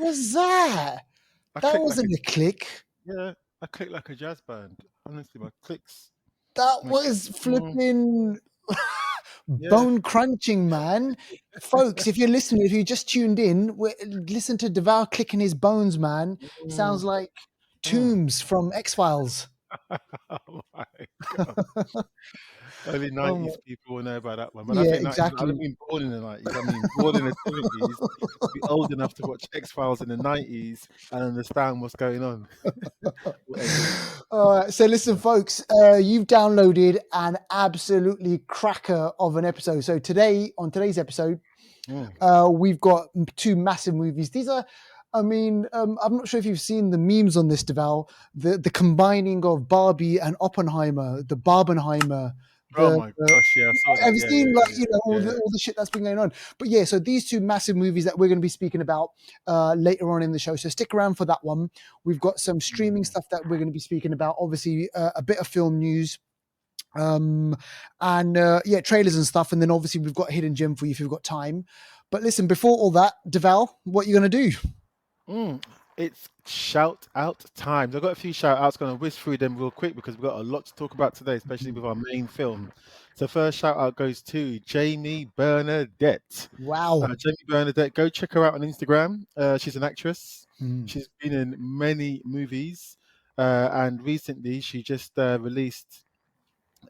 was that? I That click like wasn't a click. yeah, I click like a jazz band. Honestly, my clicks. That Like, was mm, flipping yeah. bone crunching, man. Folks, if you're listening, if you just tuned in, listen to Devour clicking his bones, man. Sounds Mm, like mm. Tombs from X-Files. Oh my god. Early Oh, 90s people will know about that one. When I yeah, say 90s, I don't exactly. mean born in the 90s. I mean born in the 70s. Be old enough to watch X-Files in the 90s and understand what's going on. Whatever it is. All right, so listen, folks, you've downloaded an absolutely cracker of an episode. So today, on today's episode, Mm. we've got two massive movies. These are, I'm not sure if you've seen the memes on this, Deval, the combining of Barbie and Oppenheimer, the Barbenheimer, Oh the my gosh, yeah, I saw have that. you Yeah, seen, like, yeah, yeah. all the shit that's been going on? But yeah, so these two massive movies that we're going to be speaking about later on in the show. So stick around for that one. We've got some streaming Mm. stuff that we're going to be speaking about. Obviously, a bit of film news, and yeah, trailers and stuff. And then obviously we've got a hidden gem for you if you've got time. But listen, before all that, Deval, what are you going to do? Mm. It's shout out times. I've got a few shout outs, going to whiz through them real quick because we've got a lot to talk about today, especially with our main film. So, first shout out goes to Jamie Bernadette. Wow. Jamie Bernadette, go check her out on Instagram. She's an actress. Mm. She's been in many movies, and recently she just released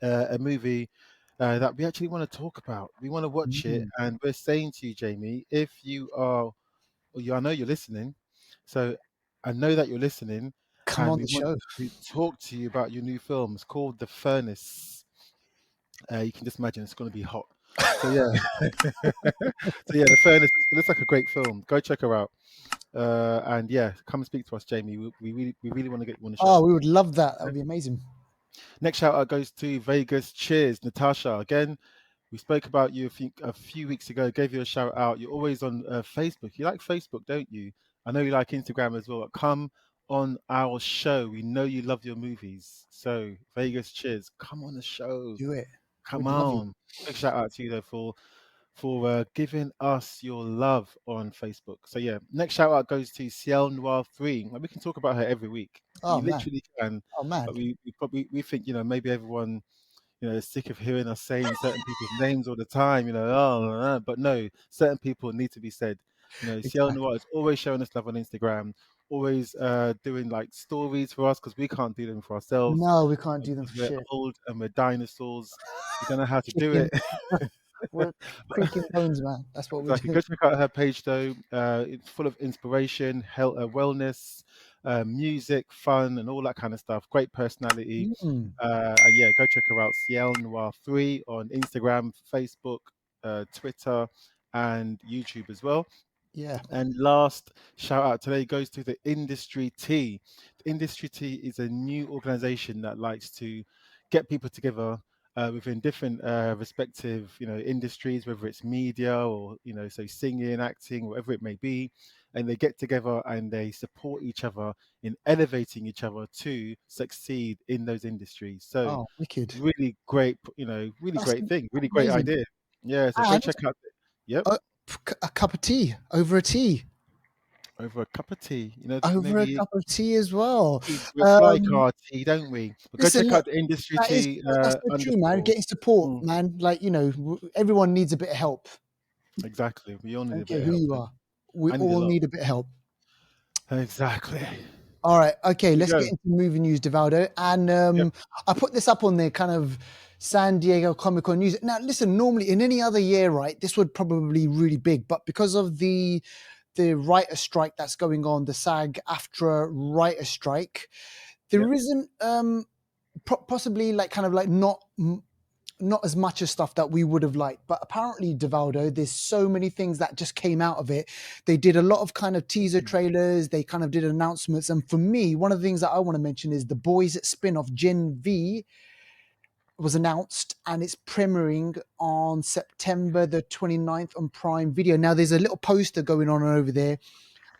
a movie that we actually want to talk about. We want to watch it, Mm. and we're saying to you, Jamie, if you are, well, I know you're listening, so I know that you're listening, Come and on we the want show. to talk to you about your new film. It's called The Furnace. You can just imagine it's going to be hot. So yeah, so yeah, The Furnace. It looks like a great film. Go check her out. And yeah, come and speak to us, Jamie. We really want to get you on the show. Oh, we would love that. That would be amazing. Next shout out goes to Vegas. Cheers, Natasha. Again, we spoke about you a few weeks ago. Gave you a shout out. You're always on Facebook. You like Facebook, don't you? I know you like Instagram as well. Come on our show. We know you love your movies. So Vegas, cheers. Come on the show. Do it. Come We'd love you. on. Big shout out to you though for giving us your love on Facebook. So yeah, next shout out goes to Ciel Noir 3. We can talk about her every week. Oh We man. literally can, Oh man. but we probably we think maybe everyone is sick of hearing us saying certain people's names all the time. But no, certain people need to be said. Ciel Exactly. Noir is always showing us love on Instagram, always doing like stories for us because we can't do them for ourselves No, we can't do them because for we're shit. old and we're dinosaurs. We don't know how to do Chicken. it. We're creaking bones, man. That's what we're Exactly. doing. Go check out her page though. It's full of inspiration, health, wellness, music, fun, and all that kind of stuff. Great personality. Mm. And yeah, go check her out. Ciel Noir 3 on Instagram, Facebook, Twitter, and YouTube as well. Yeah. And last shout out today goes to the Industry Tea. The Industry Tea is a new organization that likes to get people together within different respective, industries, whether it's media or, so singing, acting, whatever it may be. And they get together and they support each other in elevating each other to succeed in those industries. So Oh, wicked. really great, really That's great thing, really great amazing. idea. Yeah. So go And check out. Yep. a, a cup of tea over a tea. Over a cup of tea, Over a maybe cup of tea as well. we like Um, our tea, don't we? But go listen, check look, out the Industry that is Tea that's so true, man. underscore. Getting support, Mm, man. Like, everyone needs a bit of help. exactly. We all I need don't a care bit of who help, you don't are. We we? I need a all lot. need a bit of help. Exactly. All right. Okay. Here we Let's go. get into movie news, Devaldo. And Yep. I put this up on the kind of San Diego Comic Con news. Now, listen, normally in any other year, right, this would probably be really big, but because of the writer strike that's going on, the SAG-AFTRA writer strike, Yep. there isn't possibly like kind of like not as much as stuff that we would have liked, but apparently, Devaldo, there's so many things that just came out of it. They did a lot of kind of teaser trailers. They kind of did announcements. And for me, one of the things that I want to mention is the Boys spin-off Gen V was announced and it's premiering on September the 29th on Prime Video. Now there's a little poster going on over there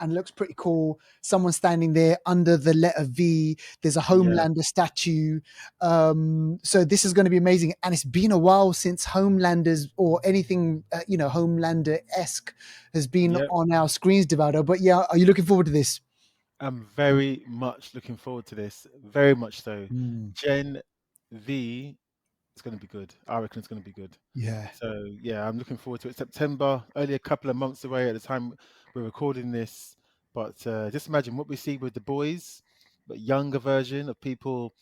and looks pretty cool. Someone standing there under the letter V. There's a Yeah. Homelander statue. So this is going to be amazing. And it's been a while since Homelanders or anything, Homelander-esque has been Yeah. on our screens, Devaldo. But yeah, are you looking forward to this? I'm very much looking forward to this. Very much so. Mm, Gen V is going to be good. I reckon it's going to be good. yeah. So yeah, I'm looking forward to it. September, only a couple of months away at the time we're recording this. But just imagine what we see with the boys, but younger version of people,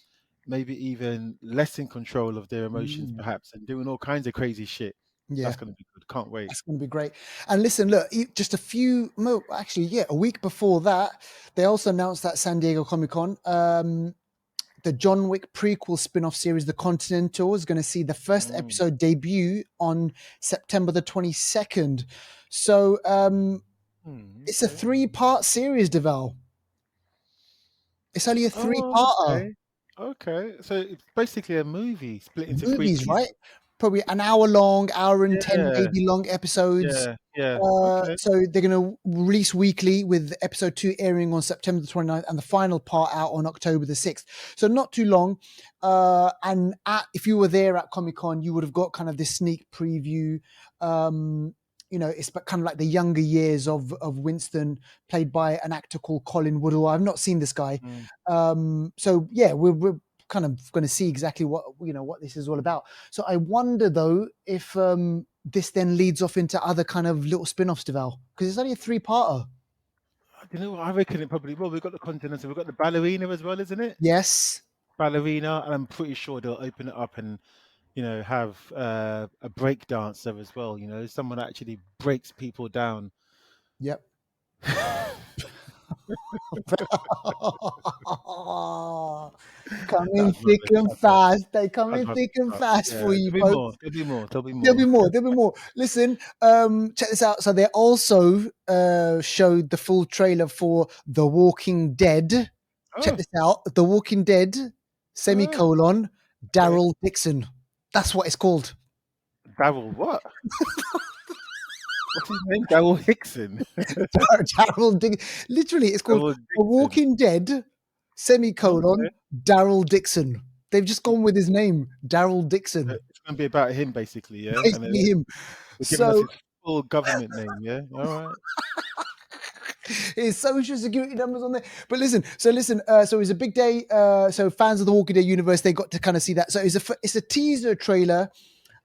maybe even less in control of their emotions, Mm, perhaps, and doing all kinds of crazy shit. yeah. That's going to be good. Can't wait. That's going to be great. And listen, look, just a week before that, they also announced that San Diego Comic Con, the John Wick prequel spin-off series, The Continental, is going to see the first Mm. episode debut on September the 22nd. So it's a Okay. 3-part series, Deval. It's only a Oh, three-parter. okay. Okay. So it's basically a movie split into three Movies, right? pieces. Probably an hour long, hour and 10 Yeah. maybe long episodes. Yeah. Yeah. Okay. So they're going to release weekly, with episode 2 airing on September the 29th and the final part out on October the 6th. So not too long. If you were there at Comic Con, you would have got kind of this sneak preview. It's kind of like the younger years of Winston, played by an actor called Colin Woodall. I've not seen this guy. Mm. So yeah, we're kind of going to see exactly what this is all about. So I wonder though if this then leads off into other kind of little spin-offs, Deval, because it's only a 3-parter. You know what? I reckon it probably. Well, we've got the Continental, we've got the ballerina as well, isn't it? Yes. Ballerina, and I'm pretty sure they'll open it up and have a break dancer as well. Someone actually breaks people down. Yep. Coming That's thick rubbish. and fast. They That's coming rubbish. thick and But fast yeah, for you, there'll be more. folks. There'll be more. There'll be There'll be more. more. There'll be more. Listen, check this out. So they also showed the full trailer for The Walking Dead. Check Oh, this out. The Walking Dead, oh, semicolon, okay. Daryl Dixon. That's what it's called. Daryl, what? What's his name? Daryl Hickson. Daryl Dixon. Literally, it's called Daryl The Dixon. Walking Dead, semicolon, Okay. Daryl Dixon. They've just gone with his name, Daryl Dixon. It's going to be about him, basically, yeah. And Basically him. they're giving us So his full government name, yeah. All right. his social security numbers on there. But listen, so it was a big day. So fans of the Walking Dead universe, they got to kind of see that. So it's a teaser trailer.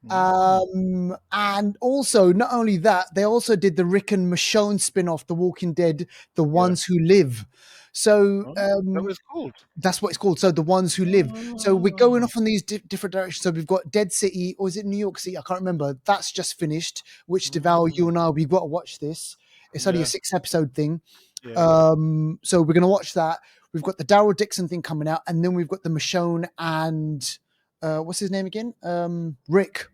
Mm. And also, not only that, they also did the Rick and Michonne spin-off, The Walking Dead, The Yeah. Ones Who Live. So Oh, that was called. that's what it's called. So The Ones Who Live. So we're going Oh, off on these different directions. So we've got Dead City, or is it New York City? I can't remember. That's just finished, which Devour, you mm. and I, we've got to watch this. It's only a Yeah. 6-episode thing. Yeah. So we're going to watch that. We've got the Daryl Dixon thing coming out, and then we've got the Michonne and what's his name again? Rick.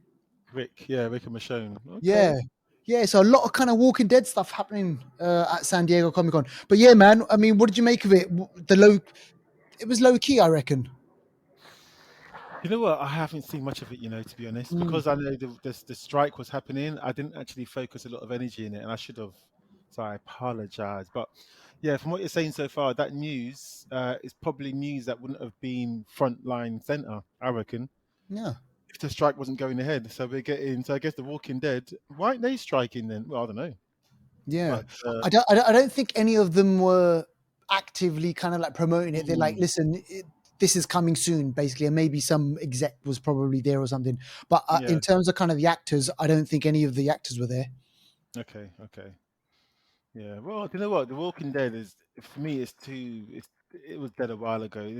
Rick. Yeah. Rick and Michonne. Yeah. Okay. Yeah, so a lot of kind of Walking Dead stuff happening at San Diego Comic Con. But yeah, man, I mean, what did you make of it? It was low key, I reckon. You know what? I haven't seen much of it, to be honest, Mm, because I know the strike was happening. I didn't actually focus a lot of energy in it, and I should have. So I apologize. But yeah, from what you're saying so far, that news is probably news that wouldn't have been front line center, I reckon, yeah, if the strike wasn't going ahead. So we're getting. So I guess the Walking Dead. Why aren't they striking then? Well, I don't know. yeah. But I don't think any of them were actively kind of like promoting it. They're like, mm, listen, this is coming soon, basically, and maybe some exec was probably there or something. But yeah. in terms of kind of the actors, I don't think any of the actors were there. Okay. Okay. Yeah. Well, you know what? The Walking Dead is for me. It was dead a while ago.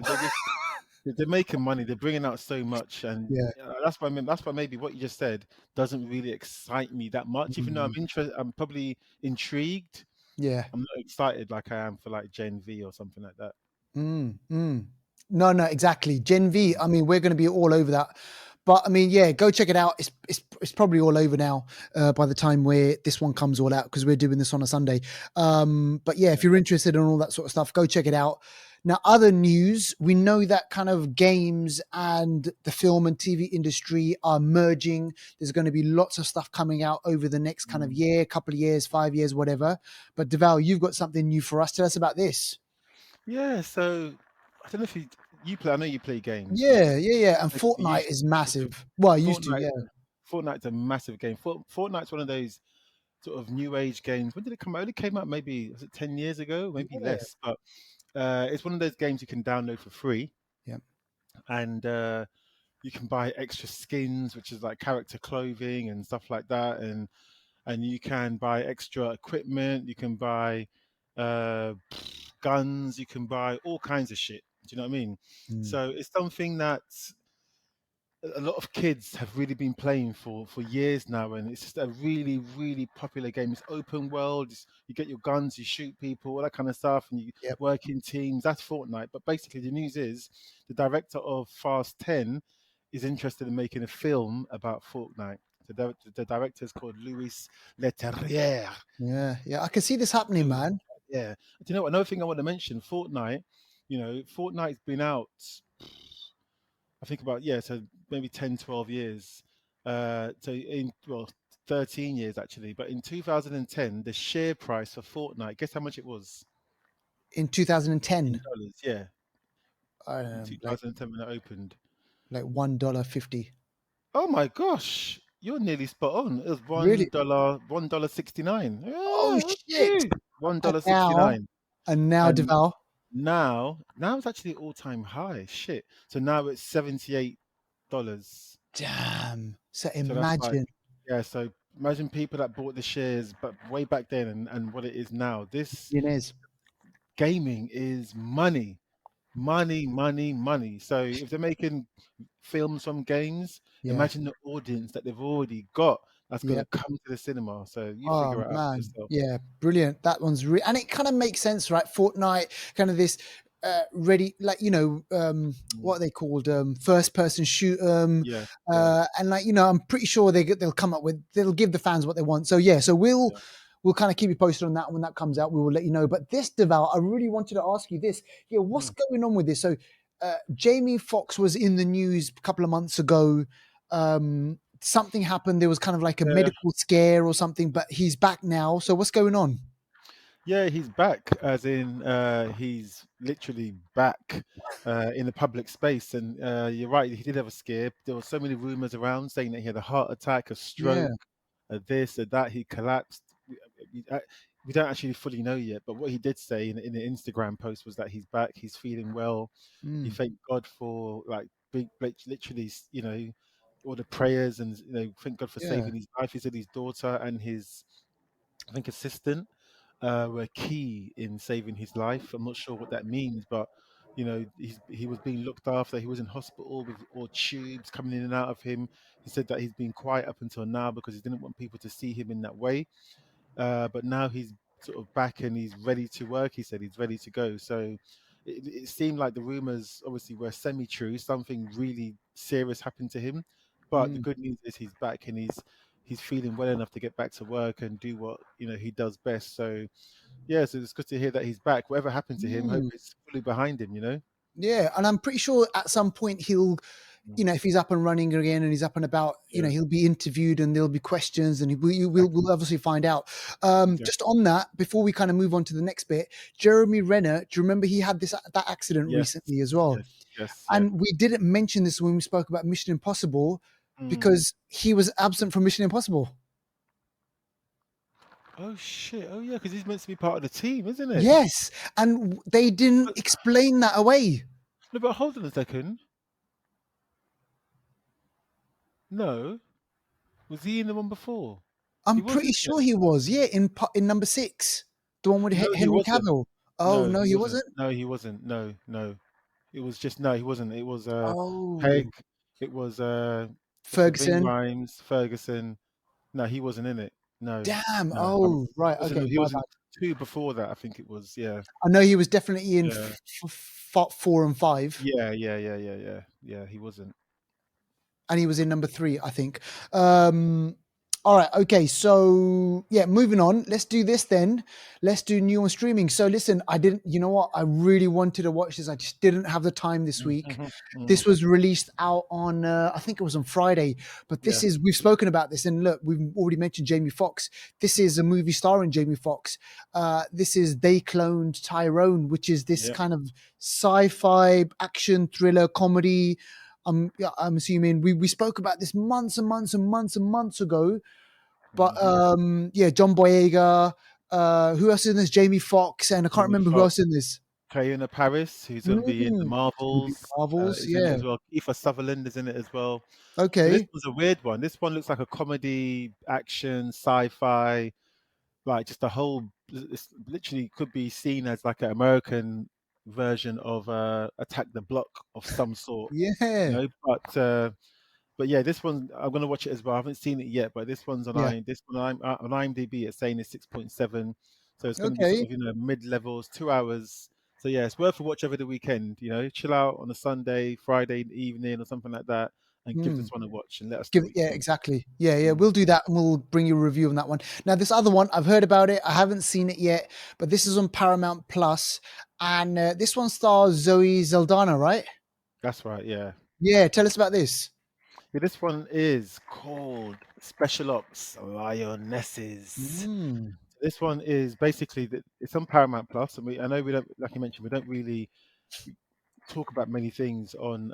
They're making money. They're bringing out so much, and Yeah. that's why maybe what you just said doesn't really excite me that much. Even though Mm, I'm probably intrigued. yeah. I'm not excited like I am for like Gen V or something like that. Mm, mm. No, exactly. Gen V. I mean, we're going to be all over that. But I mean, yeah, go check it out. It's probably all over now by the time where this one comes all out, because we're doing this on a Sunday. But yeah, if Yeah. you're interested in all that sort of stuff, go check it out. Now, other news, we know that kind of games and the film and TV industry are merging. There's going to be lots of stuff coming out over the next kind of Mm. year, couple of years, 5 years, whatever. But Deval, you've got something new for us. Tell us about this. Yeah, so I don't know if you play. I know you play games. Yeah. And Basically, Fortnite is massive. Well, I used to, Fortnite. yeah. Fortnite's a massive game. Fortnite's one of those sort of new age games. When did it come out? It only came out maybe, was it 10 years ago? Maybe Yeah. less. But it's one of those games you can download for free, Yeah. and you can buy extra skins, which is like character clothing and stuff like that, and you can buy extra equipment. You can buy uh, guns. You can buy all kinds of shit. Do you know what I mean? Mm. So it's something that a lot of kids have really been playing for years now, and it's just a really really popular game. It's open world. You get your guns, you shoot people, all that kind of stuff, and you Yep. work in teams. That's Fortnite. But basically, the news is the director of Fast 10 is interested in making a film about Fortnite. The director is called Louis Leterrier. Yeah. I can see this happening, Louis, man. yeah. Do you know what? Another thing I want to mention, Fortnite. Fortnite's been out, I think about, yeah, so maybe 10, 12 years. So in, well, 13 years actually. But in 2010, the share price for Fortnite, guess how much it was In in 2010, dollars? Yeah, I don't in know, like 2010 when it opened. $1.50. Oh my gosh, you're nearly spot on. It was Really? $1, 69. Oh Yeah, shit! okay. One And dollar sixty now, nine. and now, And Deval. now it's actually all time high. Shit. So now it's $78. Damn. So So that's like, imagine yeah, so imagine people that bought the shares but way back then and what it is now. This millionaires. gaming is money, money, money, money. So if they're making films from games, Yeah. imagine the audience that they've already got that's going Yeah. to come to the cinema. So you Oh figure it out for man, yourself. yeah, brilliant. That one's and it kind of makes sense, right? Fortnite, kind of this ready, like Mm. what are they called? First person shoot Yeah, yeah, and like I'm pretty sure they'll come up with they'll give the fans what they want. So yeah, so yeah. we'll kind of keep you posted on that when that comes out. We will let you know. But this Deval, I really wanted to ask you this. Yeah, what's Mm. going on with this? So Jamie Foxx was in the news a couple of months ago. Something happened. There was kind of like a Yeah, medical scare or something, but he's back now. So what's going on? yeah, he's back, as in he's literally back in the public space. And you're right, he did have a scare. There were so many rumors around saying that he had a heart attack, a Yeah. stroke, this or that. He collapsed. We don't actually fully know yet, but what he did say in the Instagram post was that he's back, he's feeling well. He Mm, thanked God for like big, literally, all the prayers, and thank God for yeah. saving his life. He said his daughter and his, I think, assistant were key in saving his life. I'm not sure what that means, but he was being looked after. He was in hospital with all tubes coming in and out of him. He said that he's been quiet up until now because he didn't want people to see him in that way. But now he's sort of back and he's ready to work. He said he's ready to go. So it seemed like the rumors obviously were semi-true. Something really serious happened to him. But the Mm, good news is he's back and he's feeling well enough to get back to work and do what he does best. So yeah, so it's good to hear that he's back. Whatever happened to him, hope mm. it's fully behind him. Yeah, and I'm pretty sure at some point he'll, Mm. if he's up and running again and he's up and about, Yeah, he'll be interviewed and there'll be questions and we'll exactly, obviously find out. Just exactly. on that, before we kind of move on to the next bit, Jeremy Renner, do you remember he had that accident Yes, recently as well? yes, yes, yeah. And we didn't mention this when we spoke about Mission Impossible Mm. because he was absent from Mission Impossible. Oh shit! Oh yeah, because he's meant to be part of the team, isn't it? Yes, and they didn't But, explain that away. no, but hold on a second. No, was he in the one before? He I'm was, pretty isn't it? sure he was. Yeah, in number 6, the one with No, he Henry wasn't. Cavill. Oh No, no, he he wasn't. wasn't. No, he wasn't. No, no. It was just no, he wasn't. It was Peg. Oh, It was what's it? Ving Ferguson. Rhymes, Ferguson. No, he wasn't in it. No, Damn. no. Oh, right. Wasn't. Okay, He my was in bad. two before that. I think it was. Yeah, I know he was definitely in yeah, 4 and 5, yeah. He wasn't. and he was in number 3, I think. Um, All right. Okay. So yeah, moving on. Let's do this then. Let's do new on streaming. So listen, I didn't. You know what? I really wanted to watch this. I just didn't have the time this week. Mhm, This mm, was released out on. I think it was on Friday. But yeah, this is. We've spoken about this, and look, we've already mentioned Jamie Foxx. This is a movie starring Jamie Foxx. This is They Cloned Tyrone, which is this yeah. kind of sci-fi action thriller comedy. Yeah, I'm assuming we spoke about this months and months and months and months ago, but Hmm. yeah, John Boyega. Who else is in this? Jamie Foxx, and I can't Jamie remember who else Foxx, in this. Tayona Paris, who's going to be in the Mm, gonna be Marvels, Marvels, is in it yeah. as well. Kiefer Sutherland is in it as well. So this Okay. was a weird one. This one looks like a comedy, action, sci-fi, like just a whole. It's literally could be seen as like an American version of Attack the Block of some sort, you Yeah. know. But yeah, this one I'm gonna watch it as well. I haven't seen it yet, but this one's on Yeah. this one on IMDb. It's saying it's 6.7, so it's gonna be sort Okay. of mid levels, 2 hours. So yeah, it's worth a watch over the weekend. Chill out on a Sunday, Friday evening, or something like that, and give Mm. this one a watch and let us know Give what it, you yeah, think. exactly. Yeah, yeah. Mm, We'll do that, and we'll bring you a review on that one. Now, this other one, I've heard about it. I haven't seen it yet, but this is on Paramount Plus, and this one stars Zoe Saldana, right? that's right. Yeah. Yeah. Tell us about this. Yeah, this one is called Special Ops Lionesses. Mm. This one is basically it's on Paramount Plus, and I know we don't, like you mentioned, we don't really talk about many things on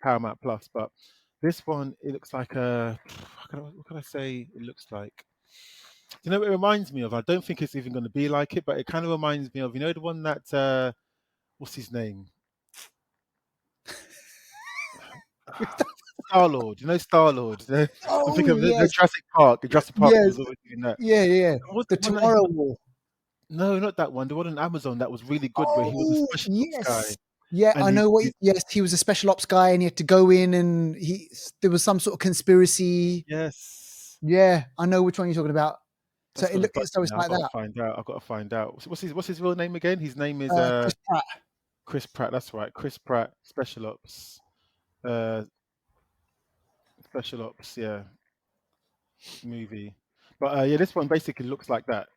Paramount Plus, but this one it looks like a what can I say? It looks like. Do you know what it reminds me of? I don't think it's even going to be like it, but it kind of reminds me of the one that what's his name? Star Lord. Star Lord. I'm thinking Oh of the yes, Jurassic Park. The Jurassic Park yes, was always doing that. yeah, yeah. What's The the one that he Tomorrow was? War. No, not that one. The one on Amazon that was really good, where he was a Oh special ops guy, yes, yeah. and I know what. Yes, he was a special ops guy, and he had to go in, and there was some sort of conspiracy. yes. Yeah, I know which one you're talking about. So That's it gonna look bug so me it's now. like that. I've got to find out. What's his real name again? His name is Chris Pratt. Chris Pratt. That's right, Chris Pratt. Special Ops. Uh, Special Ops. Yeah, movie. But yeah, this one basically looks like that.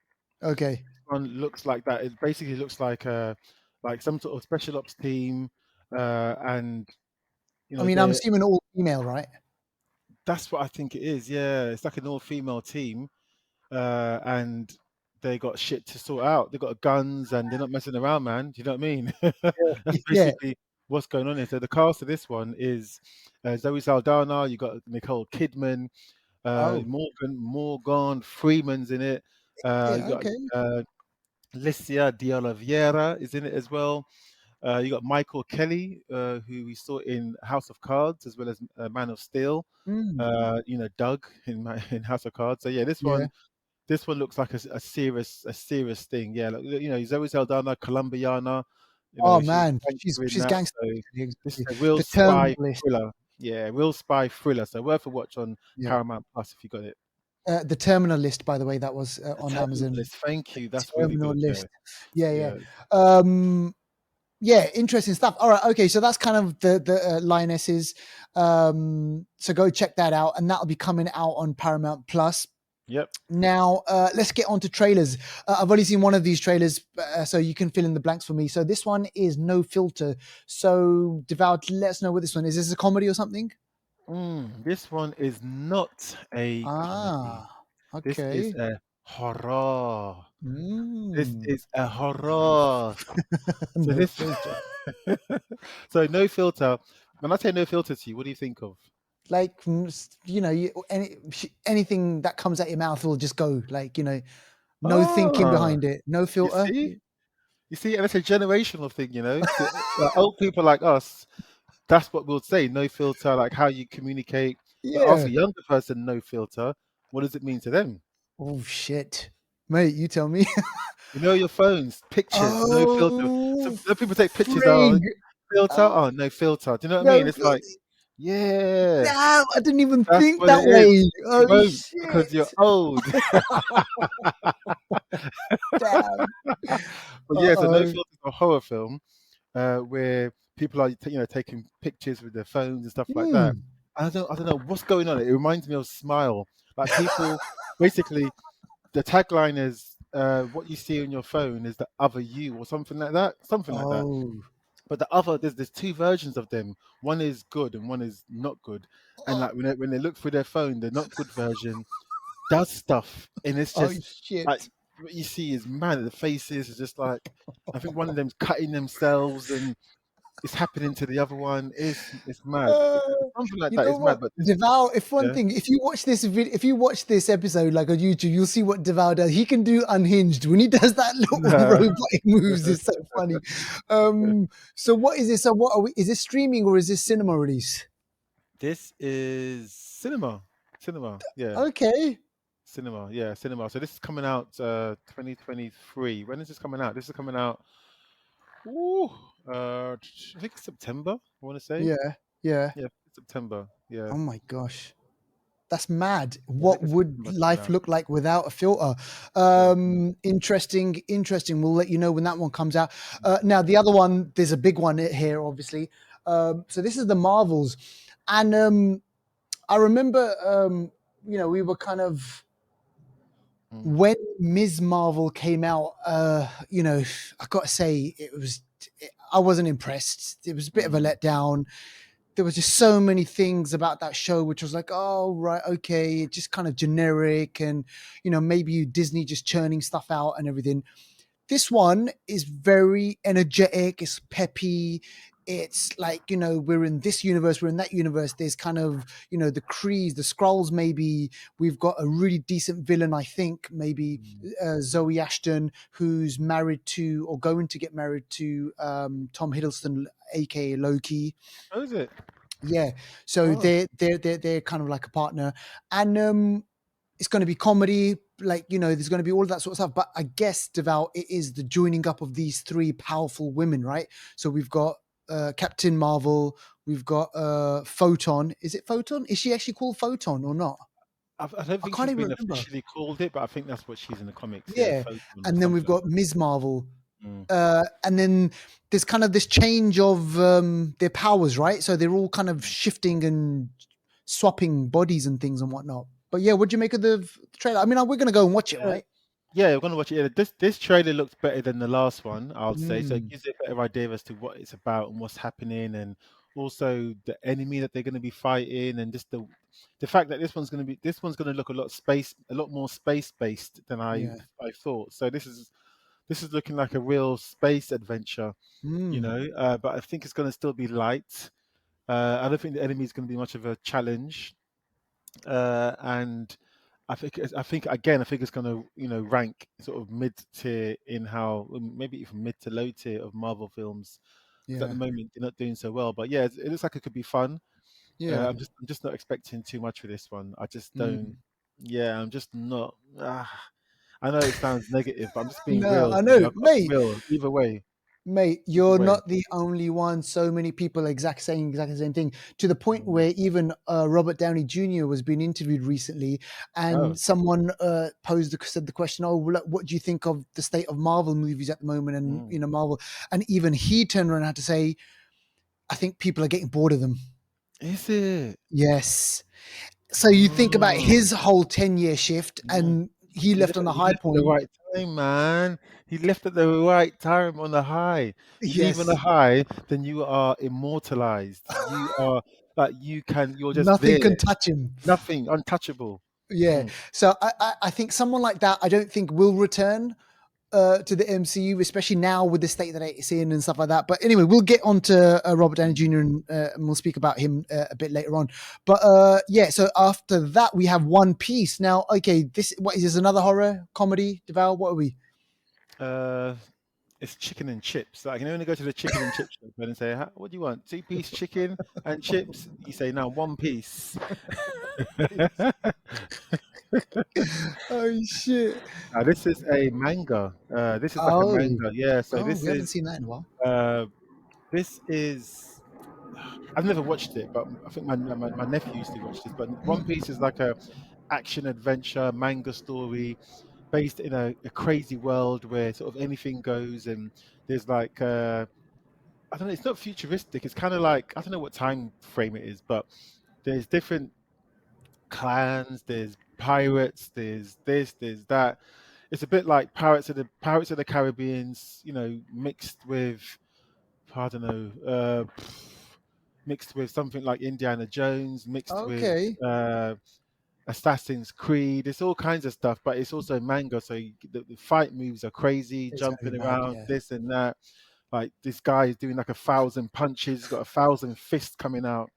Okay. This one looks like that. It basically looks like some sort of special ops team, and I mean, I'm they assuming all female, right? that's what I think it is. Yeah, it's like an all-female team, and they got shit to sort out. They got guns and they're not messing around, man. Do you know what I mean? That's Yeah. basically what's going on here. So the cast of this one is Zoe Saldana. You got Nicole Kidman, Oh, Morgan Freeman's in it. You yeah. got Okay. uh, Alicia de Oliveira is in it as well. You got Michael Kelly, who we saw in House of Cards as well as Man of Steel. Mm, Doug in in House of Cards. So yeah, yeah. this one looks like a serious thing. Yeah, like, Zoe Saldana, Colombiana. Oh She's man, a gangster in she's that. gangster. So this is Exactly. a real The spy Terminalist. thriller. Yeah, real spy thriller. So worth a watch on Yeah. Paramount Plus if you got it. The Terminal List, by the way, that was The on Amazon. Terminalist. Thank The you. That's really Terminal good. Yeah, List. Yeah, yeah. yeah. Um, yeah, interesting stuff. All right, okay, so that's kind of the Lionesses. So go check that out, and that'll be coming out on Paramount Plus. Yep. Now, let's get on to trailers. I've only seen one of these trailers, so you can fill in the blanks for me. So this one is No Filter. So Devout, let us know what this one is. Is this a comedy or something? This one is not a comedy. Ah, This is okay. a horror. This Mm. is a horror. So No this, filter. so no filter. When I say no filter to you, what do you think of? Like anything that comes out your mouth will just go. Like no thinking Ah, behind it. No you filter. see, and it's a generational thing. So, old people like us, that's what we'll say. No filter, like how you communicate. But ask Yeah. a younger person, no filter. What does it mean to them? Oh shit, mate. You tell me. Your phones, pictures, no filter. Oh, Some people take pictures. Oh, frig. filter. Oh, Oh, no filter. Do you know what I no mean? It's like, filter. yeah, Damn, I didn't even that's think what that it is. way. You Oh won't because you're shit. old. Damn. But yeah, so No Uh-oh. Filter is a horror film where people are taking pictures with their phones and stuff like that. Hmm. I don't know what's going on. It reminds me of Smile. Like people. basically the tagline is what you see on your phone is the other you or something like that, something like that. Oh. But the other, there's two versions of them. One is good and one is not good. And like when they look through their phone, the not good version does stuff, and it's Oh just like shit. what you see is mad. The faces is just like I think one of them's cutting themselves, and it's happening to the other one. It's mad. Uh, Something like you that know is mad. what? But this, Deval, if one yeah, thing, if you watch this if you watch this episode like on YouTube, you'll see what Deval does. He can do unhinged when he does that little nah. robotic moves. It's so funny. So what is this? So what are we? Is this streaming or is this cinema release? This is cinema. Yeah, Okay. cinema. Yeah, cinema. So this is coming out 2023. When is this coming out? This is coming out. Ooh, I think September. I want to say. Yeah. Yeah. Yeah, September. Yeah, Oh my gosh. That's mad. yeah. I think What it's would September coming life out. look like without a filter? Yeah. Interesting, interesting. We'll let you know when that one comes out. Mm, Now, the other one, there's a big one here, obviously. So this is the Marvels. And I remember, we were kind of, mm, when Ms. Marvel came out, I got to say, I wasn't impressed. It was a bit of a mm, letdown. There was just so many things about that show which was like, oh right, okay, just kind of generic, and maybe Disney just churning stuff out and everything. This one is very energetic, it's peppy. It's like, we're in this universe, we're in that universe. There's kind of, the Krees, the Skrulls, maybe. We've got a really decent villain, I think, maybe mm. Zoe Ashton, who's married to, or going to get married to, Tom Hiddleston, aka Loki. Oh, is it? Yeah, so Oh. they're kind of like a partner, and it's going to be comedy, like, there's going to be all that sort of stuff. But I guess, Deval, it is the joining up of these three powerful women, right? So we've got Captain Marvel, we've got Photon. Is it Photon? Is she actually called Photon or not? I don't I think can't she's even been remember. officially called it, but I think that's what she's in the comics. Yeah, Yeah, Photon or and then we've something like got Ms. Marvel, that. Mm, and then there's kind of this change of their powers, right? So they're all kind of mm. shifting and swapping bodies and things and whatnot. But yeah, what'd you make of the trailer? I mean, we're gonna go and watch it, Yeah, right? yeah, we're gonna watch it. Yeah, this trailer looks better than the last one, I'll say. So it Mm, gives you a better idea as to what it's about and what's happening, and also the enemy that they're gonna be fighting, and just the fact that this one's gonna look a lot more space based than yeah. I thought. So this is looking like a real space adventure, Mm, but I think it's gonna still be light. I don't think the enemy is gonna be much of a challenge, and I think it's going to rank sort of mid tier in how maybe even mid to low tier of Marvel films because at the yeah. moment they're not doing so well. But yeah, it looks like it could be fun. Yeah. I'm just not expecting too much for this one. I just don't. Mm. Yeah, I'm just not. I know it sounds negative, but I'm just being No, real. I know, I'm mate. real. Mate, Either you're way. not the only one. So many people saying exactly the same thing, to the point Mm. where even Robert Downey Jr. was being interviewed recently, Oh. and someone said the question, "Oh, well, what do you think of the state of Marvel movies at the moment?" And Mm. Marvel, and even he turned around and had to say, "I think people are getting bored of them." Is it? Yes. So you think about Oh. his whole 10-year shift, Mm. and he left on a He high left at the point. right time, man. He left at the right time on the high. You leave on the Yes. high, then you are immortalized. You're just Nothing there. can touch him. Nothing, untouchable. Yeah. Mm, So I think someone like that, I don't think will return to the MCU, especially now with the state that it's in and stuff like that. But anyway, we'll get on to Robert Downey mm. Jr. And we'll speak about him a bit later on. But yeah, so after that, we have One Piece. Now, okay, what is this, another horror comedy? Deval, what are we? Uh, it's chicken and chips. Like, you know, when you go to the chicken and chip shop and say, "What do you want? Two-piece chicken and chips?" You say, "No, one piece." Oh, shit. Now, this is a manga. This is like a Oh, manga. Yeah. So oh, we haven't seen that in a while. uh, this is I've never watched it, but I think my nephew used to watch this. But One Mm, Piece is like a action adventure manga story based in a crazy world where sort of anything goes, and there's like I don't know, it's not futuristic. It's kind of like I don't know what time frame it is, but there's different clans, there's pirates. There's this. There's that. It's a bit like Pirates of the Caribbean's, mixed with, I don't know, mixed with something like Indiana Jones, mixed with Okay. uh, Assassin's Creed. It's all kinds of stuff, but it's also manga. So the fight moves are crazy, It's gonna be jumping mad. around, Yeah. this and that. Like this guy is doing like 1,000 punches. He's got 1,000 fists coming out.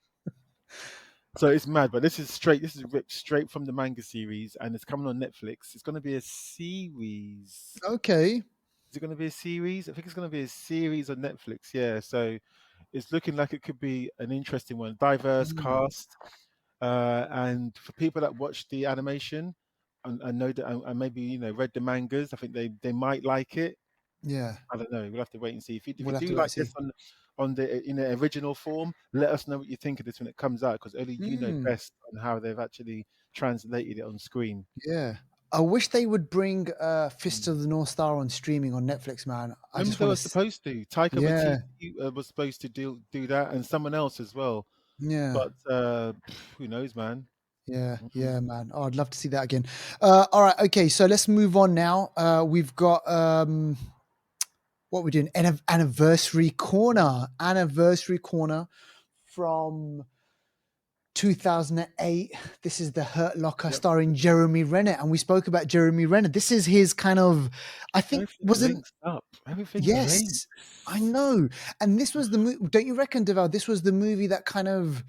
So it's mad, but this is straight. This is ripped straight from the manga series, and it's coming on Netflix. It's going to be a series. Okay. Is it going to be a series? I think it's going to be a series on Netflix. Yeah, so it's looking like it could be an interesting one. Diverse Mm, cast, and for people that watch the animation and know that and maybe read the mangas, I think they might like it. yeah. I don't know. We'll have to wait and see. If you We'll have to do wait and like this see. on the in the original form, let us know what you think of this when it comes out, because only you know Mm, best on how they've actually translated it on screen. yeah. I wish they would bring Fist Mm. of the North Star on streaming on Netflix, man. I Remember just they want were to. supposed to. Taika Yeah. Waititi was supposed to do that, and someone else as well. Yeah. But who knows, man? Yeah, Mm. yeah, man. Oh, I'd love to see that again. All right, okay. So let's move on now. We've got what we're doing. Anniversary corner from 2008. This is The Hurt Locker Yep. starring Jeremy Renner, and we spoke about Jeremy Renner. This is his kind of, I think, Everything wasn't. links up. Everything links. Yes, I know. And this was the movie. Don't you reckon, Deval? This was the movie that kind of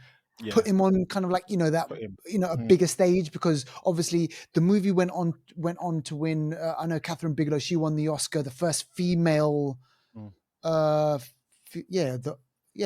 put Yeah. him on kind of like that Put him. a Mm, bigger stage, because obviously the movie went on to win. I know Catherine Bigelow. She won the Oscar, the first female. mm. Uh, yeah,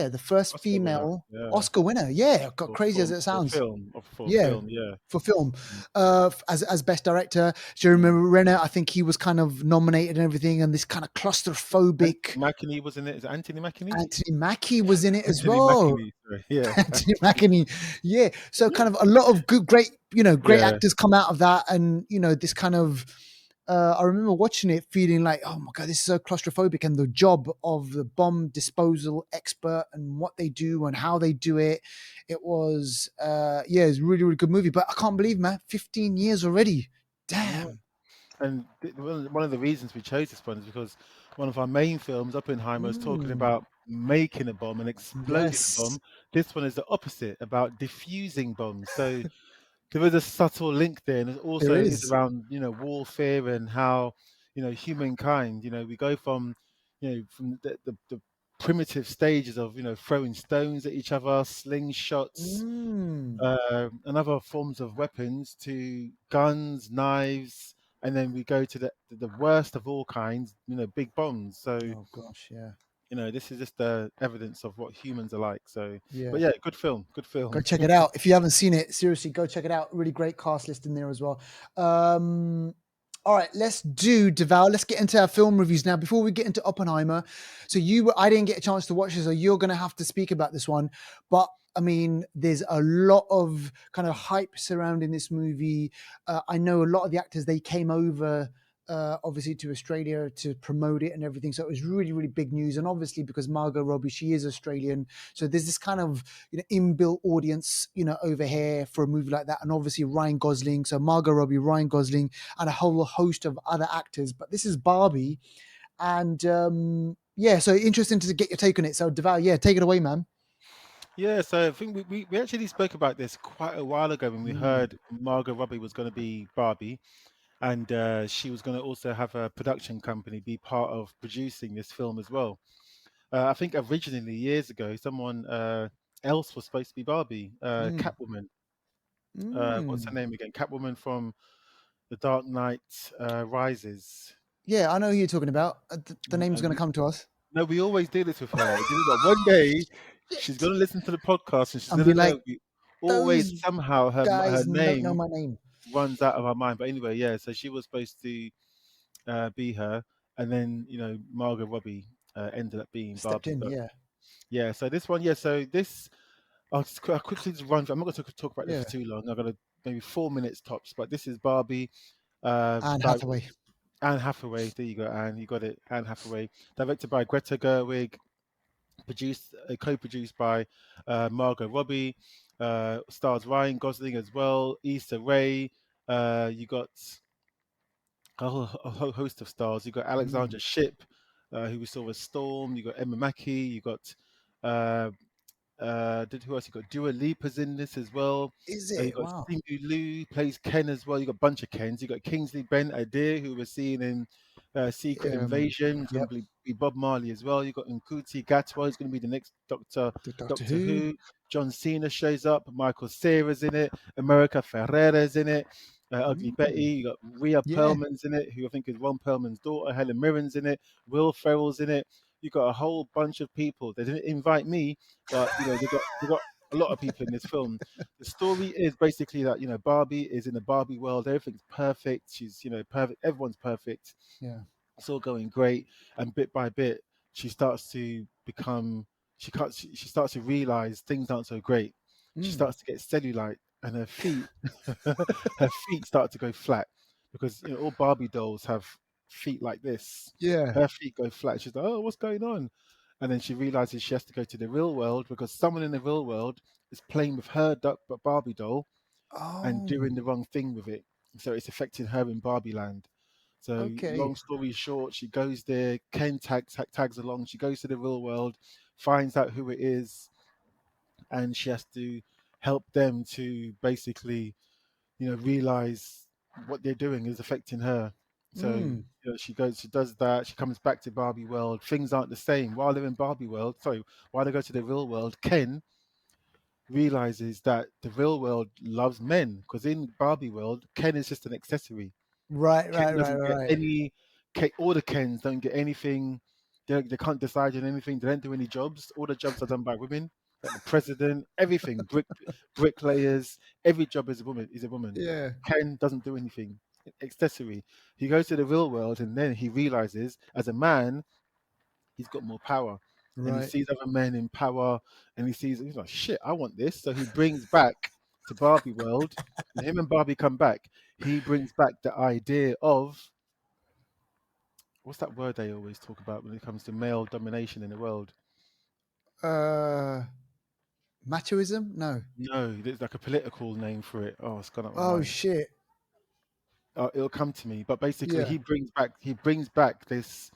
the first Oscar winner. female Yeah. Oscar winner. Yeah, got For crazy as for it for sounds. film. For Yeah, film. Yeah. for film, Mm, as best director. Jeremy mm. Renner, I think he was kind of nominated and everything, and this kind of claustrophobic. Anthony Mackie was in it. Is it Anthony Mackie? Anthony Mackie was in it as Anthony well. Mackie. Sorry. Yeah. Anthony Mackie, yeah. So kind of a lot of good, great, great Yeah. actors come out of that, and this kind of. I remember watching it, feeling like, oh my god, this is so claustrophobic, and the job of the bomb disposal expert and what they do and how they do it. It was, yeah, it's a really, really good movie. But I can't believe, man, 15 years already. Mm. Damn. And one of the reasons we chose this one is because one of our main films, Oppenheimer, is talking Mm, about making a bomb and exploding a yes, bomb. This one is the opposite, about diffusing bombs. So there is a subtle link there, and it there also is is. around warfare and how humankind. We go from from the primitive stages of throwing stones at each other, slingshots, Mm. and other forms of weapons, to guns, knives, and then we go to the worst of all kinds, big bombs. So Oh gosh, yeah, this is just the evidence of what humans are like. So, but yeah. yeah, good film, good Go film. check it out. If you haven't seen it, seriously, go check it out. Really great cast list in there as well. Um, all right, let's do Deval. Let's get into our film reviews now. Before we get into Oppenheimer, so I didn't get a chance to watch this, so you're going to have to speak about this one. But I mean, there's a lot of kind of hype surrounding this movie. I know a lot of the actors, they came over. Obviously to Australia to promote it and everything, so it was really, really big news. And obviously because Margot Robbie, she is Australian, so there's this kind of inbuilt audience over here for a movie like that. And obviously Ryan Gosling, so Margot Robbie, Ryan Gosling, and a whole host of other actors. But this is Barbie, and yeah, so interesting to get your take on it. So Deval, yeah, take it away, man. Yeah, so I think we actually spoke about this quite a while ago when we Mm, heard Margot Robbie was going to be Barbie, and she was going to also have a production company be part of producing this film as well. I think originally years ago, someone else was supposed to be Barbie, mm, Catwoman. What's her mm. name again? Catwoman from The Dark Knight Rises. Yeah, I know who you're talking about. The name's And going to come to us no, we always do this with her. Do you know what? One day she's shit going to listen to the podcast and she's and going be to like, know. We always those somehow her guys don't know name my name. runs out of our mind. But anyway, yeah. So she was supposed to be her, and then Margot Robbie ended up being Stepped Barbie. in, But yeah, yeah, so this one, yeah. So this I'll quickly just run through. I'm not going to talk about this yeah. for too long. I've got maybe 4 minutes tops. But this is Barbie. Anne Di- Hathaway. Anne Hathaway. There you go, Anne. You got it. Anne Hathaway. Directed by Greta Gerwig. Produced, co-produced by Margot Robbie. Stars Ryan Gosling as well. Issa Rae. You got a host of stars. You got Mm. Alexandra Shipp, who we saw with Storm. You got Emma Mackey. You got uh, did who else? You got Dua Lipa's in this as well. Is You it? got Wow. Simu Liu plays Ken as well. You got a bunch of Kens. You got Kingsley Ben Adair, who we're seeing in Secret Invasion. He's going Yep. to be Bob Marley as well. You got Nkuti Gatwa, who's going to be the next The Doctor Doctor Who. Who. John Cena shows up. Michael Cera's in it. America Ferrera's in it. Ugly Betty. Mm. You got Rhea Yeah. Perlman's in it, who I think is Ron Perlman's daughter. Helen Mirren's in it. Will Ferrell's in it. You got a whole bunch of people. They didn't invite me, but they got a lot of people in this film. The story is basically that Barbie is in a Barbie world. Everything's perfect. She's perfect. Everyone's perfect. Yeah. It's all going great, and bit by bit, she starts to become. She can't. She starts to realize things aren't so great. She Mm. starts to get cellulite, and her feet, her feet start to go flat because all Barbie dolls have feet like this. Yeah. Her feet go flat. She's like, "Oh, what's going on?" And then she realizes she has to go to the real world because someone in the real world is playing with her Barbie doll and Oh. doing the wrong thing with it. So it's affecting her in Barbie Land. So Okay. long story short, she goes there. Ken tags along. She goes to the real world, finds out who it is, and she has to help them to basically, realize what they're doing is affecting her. So Mm. she goes, she does that. She comes back to Barbie world. Things aren't the same while they're in Barbie world. Sorry, while they go to the real world, Ken realizes that the real world loves men because in Barbie world, Ken is just an accessory. Right. Ken Right. Right. doesn't get Right. any. All the Kens don't get anything. They can't decide on anything. They don't do any jobs. All the jobs are done by women, like the president, everything. Bricklayers. Every job is a woman. Is a woman. Yeah. Ken doesn't do anything. Accessory. He goes to the real world and then he realizes, as a man, he's got more power. And he Right. sees other men in power, and he's like, shit, I want this. So he brings back to Barbie world, and him and Barbie come back. He brings back the idea of what's that word they always talk about when it comes to male domination in the world? Uh. Machoism? No. No, there's like a political name for it. Oh, it's gone up my Oh mind. shit. It'll come to me. But basically, Yeah. he brings back this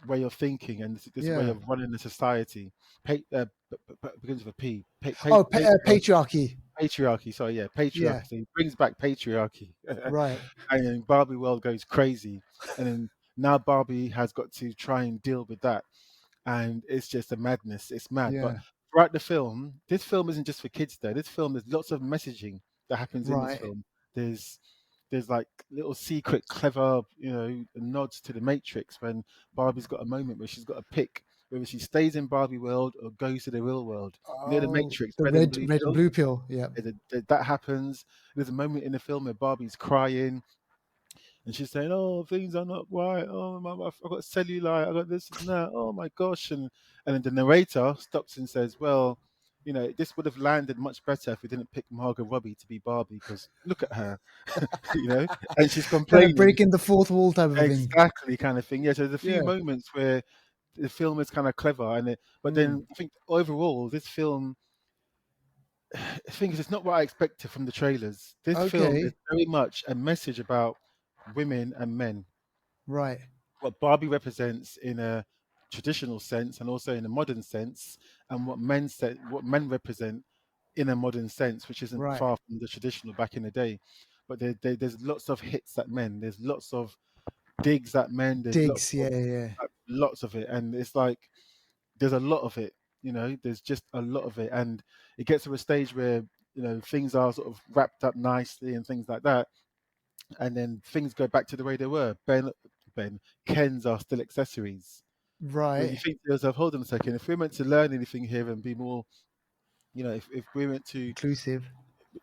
way of thinking and this way Yeah. of running the society. Begins with a P. Oh, patriarchy. Patriarchy. Sorry, yeah, Yeah. patriarchy. So he brings back patriarchy, Right. and then Barbie world goes crazy, and then now Barbie has got to try and deal with that, and it's just a madness. It's mad. But Yeah. throughout the film, this film isn't just for kids. Though this film, there's lots of messaging that happens in this Right. film. There's like little secret, clever, nods to the Matrix when Barbie's got a moment where she's got to pick whether she stays in Barbie world or goes to the real world. The Oh, Matrix, the red and blue red and pill. blue pill. Yeah. That happens. There's a moment in the film where Barbie's crying and she's saying, "Oh, things are not right. Oh, I've got cellulite. I got this and that. Oh my gosh!" And then the narrator stops and says, "Well, this would have landed much better if we didn't pick Margot Robbie to be Barbie because look at her, you know." And she's Kind of complaining breaking the fourth wall type of a thing. exactly kind of thing. Yeah. So there's a few Yeah. moments where the film is kind of clever, but Mm. then I think overall this film the thing is, it's not what I expected from the trailers. This film is Okay. very much a message about women and men, Right. what Barbie represents in a traditional sense and also in a modern sense, and what men represent in a modern sense, which isn't Right. far from the traditional back in the day. But there's lots of hits at men. There's lots of digs at men. There's Digs. Yeah. Yeah. lots of it, and it's like there's a lot of it. There's just a lot of it, and it gets to a stage where things are sort of wrapped up nicely and things like that, and then things go back to the way they were. Kens are still accessories. When you Right. think to yourself, hold on a second, if we're meant to learn anything here and be more, if we're meant to, Inclusive.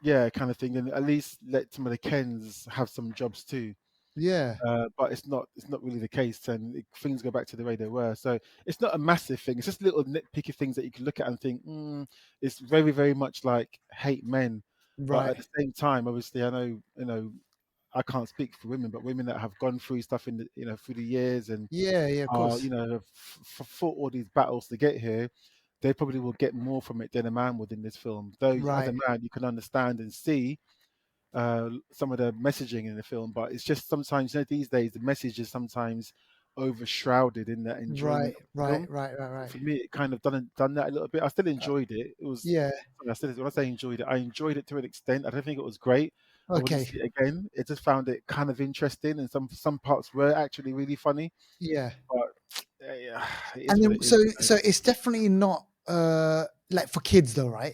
yeah, kind of thing, then at least let some of the Kens have some jobs too. Yeah. But it's not really the case, and things go back to the way they were. So it's not a massive thing. It's just little nitpicky things that you can look at and think, it's very, very much like hate men. But at Right. the same time, obviously, I know, I can't speak for women, but women that have gone through stuff through the years and Yeah. Yeah. Of are, course. have fought all these battles to get here, they probably will get more from it than a man would in this film. Though, as a Right. man, you can understand and see some of the messaging in the film, but it's just sometimes, these days the message is sometimes overshrouded in that Right, enjoyment of the right, film. right, right, right. For me, it kind of done that a little bit. I still Uh, enjoyed it. It was, yeah. sorry, when I say enjoyed it, I enjoyed it to an extent. I don't think it was great. I wouldn't Okay. see it again. It just found it kind of interesting, and some parts were actually really funny. Yeah. But yeah, it is And what then it is. so it's definitely not like for kids though, right?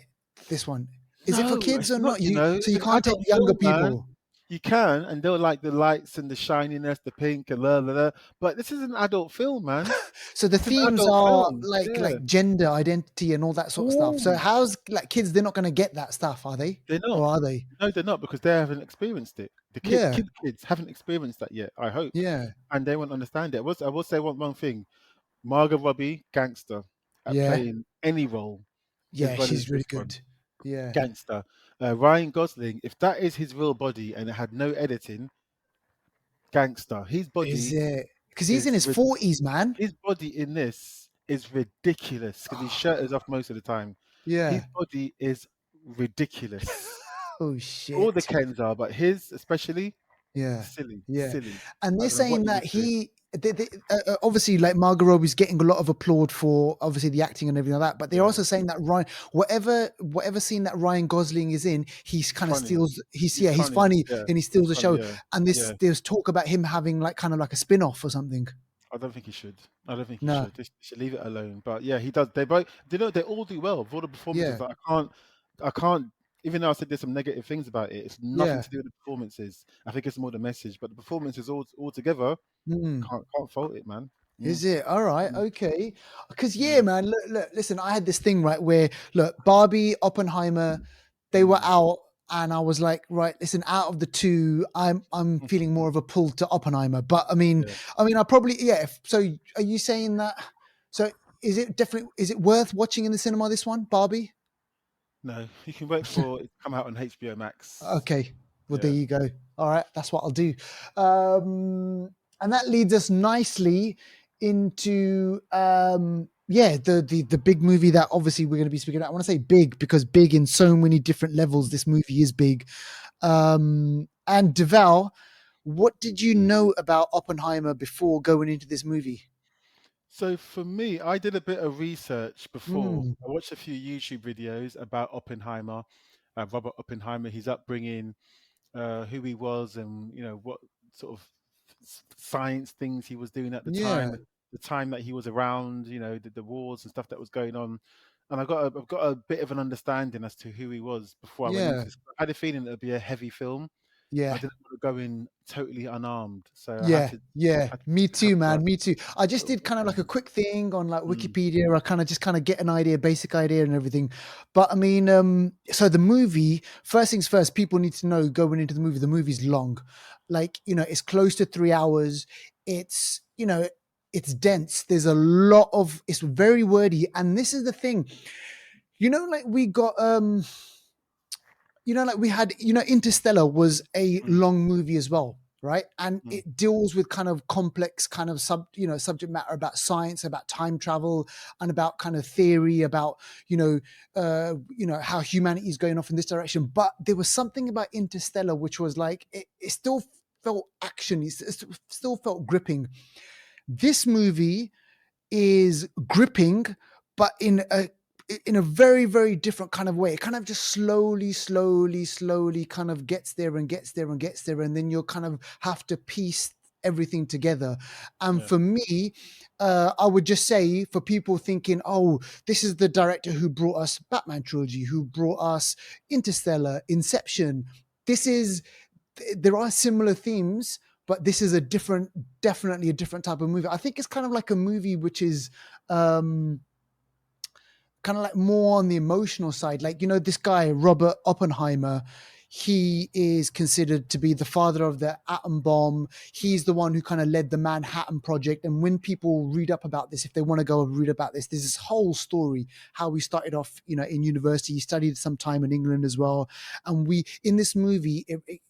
This one. Is it for No, kids it's or not. not? So It's you an can't take adult younger film, man. people. You can, and they'll like the lights and the shininess, the pink and la la la. But this is an adult film, man. So the It's an themes adult are film. like Yeah. gender identity and all that sort of stuff. So Ooh. how's like kids, they're not gonna get that stuff, are they? They're Or not. are they? No, they're not, because they haven't experienced it. The Yeah. kids haven't experienced that yet, I hope, Yeah. and they won't understand it. I will say one thing: Margot Robbie, gangster at Yeah. playing any role as Yeah, well as she's this really one, good. Yeah. gangster. Ryan Gosling, if that is his real body and it had no editing, gangster. Is it? Because he's in Is his rid- 40s, man. his body in this is ridiculous because his shirt is off most of the time. His Yeah. body is ridiculous. Oh All the shit. Kens are, but his especially Yeah. silly, Yeah. silly. And I they're don't know what saying he that was doing. obviously like Margot Robbie's getting a lot of applaud for obviously the acting and everything like that. But they're Yeah, also saying that Ryan, whatever scene that Ryan Gosling is in, he's kind of funny. steals. He's He's funny. funny Yeah, and he steals he's the funny. show. Yeah, And yeah. there's talk about him having like kind of like a spin off or something. I don't think he should. I don't think he No. should. They should leave it alone. But yeah, he does. They both. They all do well. With all the performances, Yeah. that I can't. Even though I said there's some negative things about it, it's nothing Yeah. to do with the performances. I think it's more the message. But the performances all together, Mm. can't fault it, man. Is Mm, it all right? mm, Okay, because yeah, yeah. man. Look, listen. I had this thing right where look, Barbie, Oppenheimer, they were Mm, out, and I was like, right, listen. Out of the two, I'm feeling more of a pull to Oppenheimer. But yeah. I probably yeah. So are you saying that? So is it definitely? Is it worth watching in the cinema? This one, Barbie. No, you can wait for it to come out on HBO Max. Okay. Well, there Yeah. you go. All right, that's what I'll do. And that leads us nicely into yeah, the big movie that obviously we're going to be speaking about. I want to say big because big in so many different levels. This movie is big. And Deval, what did you know about Oppenheimer before going into this movie? So for me, I did a bit of research before. Mm, I watched a few YouTube videos about Oppenheimer, Robert Oppenheimer, his upbringing, who he was, and what sort of science things he was doing at yeah, the time that he was around. The wars and stuff that was going on. And I've got a bit of an understanding as to who he was before I went into yeah, this. I had a feeling it would be a heavy film. I yeah. didn't want to go in totally unarmed, so I Yeah, yeah, had me to have too, that man. Me too. I just sort of did kind of like a background. quick thing on like Mm, Wikipedia. I kind of get an idea, basic idea, and everything. But I mean, so the movie. First things first, people need to know going into the movie. The movie's long, like it's close to 3 hours. It's it's dense. There's a lot of. It's very wordy, and this is the thing. Like we got like we had Interstellar was a mm, long movie as well, right? And mm, it deals with kind of complex kind of subject matter about science, about time travel, and about kind of theory about how humanity is going off in this direction. But there was something about Interstellar which was like it still felt action, it still felt gripping. This movie is gripping, but in a very, very different kind of way. It kind of just slowly kind of gets there and gets there and gets there, and then you'll kind of have to piece everything together. And yeah, for me, I would just say for people thinking, oh, this is the director who brought us Batman trilogy, who brought us Interstellar, Inception. This is there are similar themes, but this is definitely a different type of movie. I think it's kind of like a movie which is um, kind of like more on the emotional side. Like, this guy, Robert Oppenheimer, he is considered to be the father of the atom bomb. He's the one who kind of led the Manhattan Project. And when people read up about this, if they want to go and read about this, there's this whole story, how he started off, in university. He studied some time in England as well. And in this movie,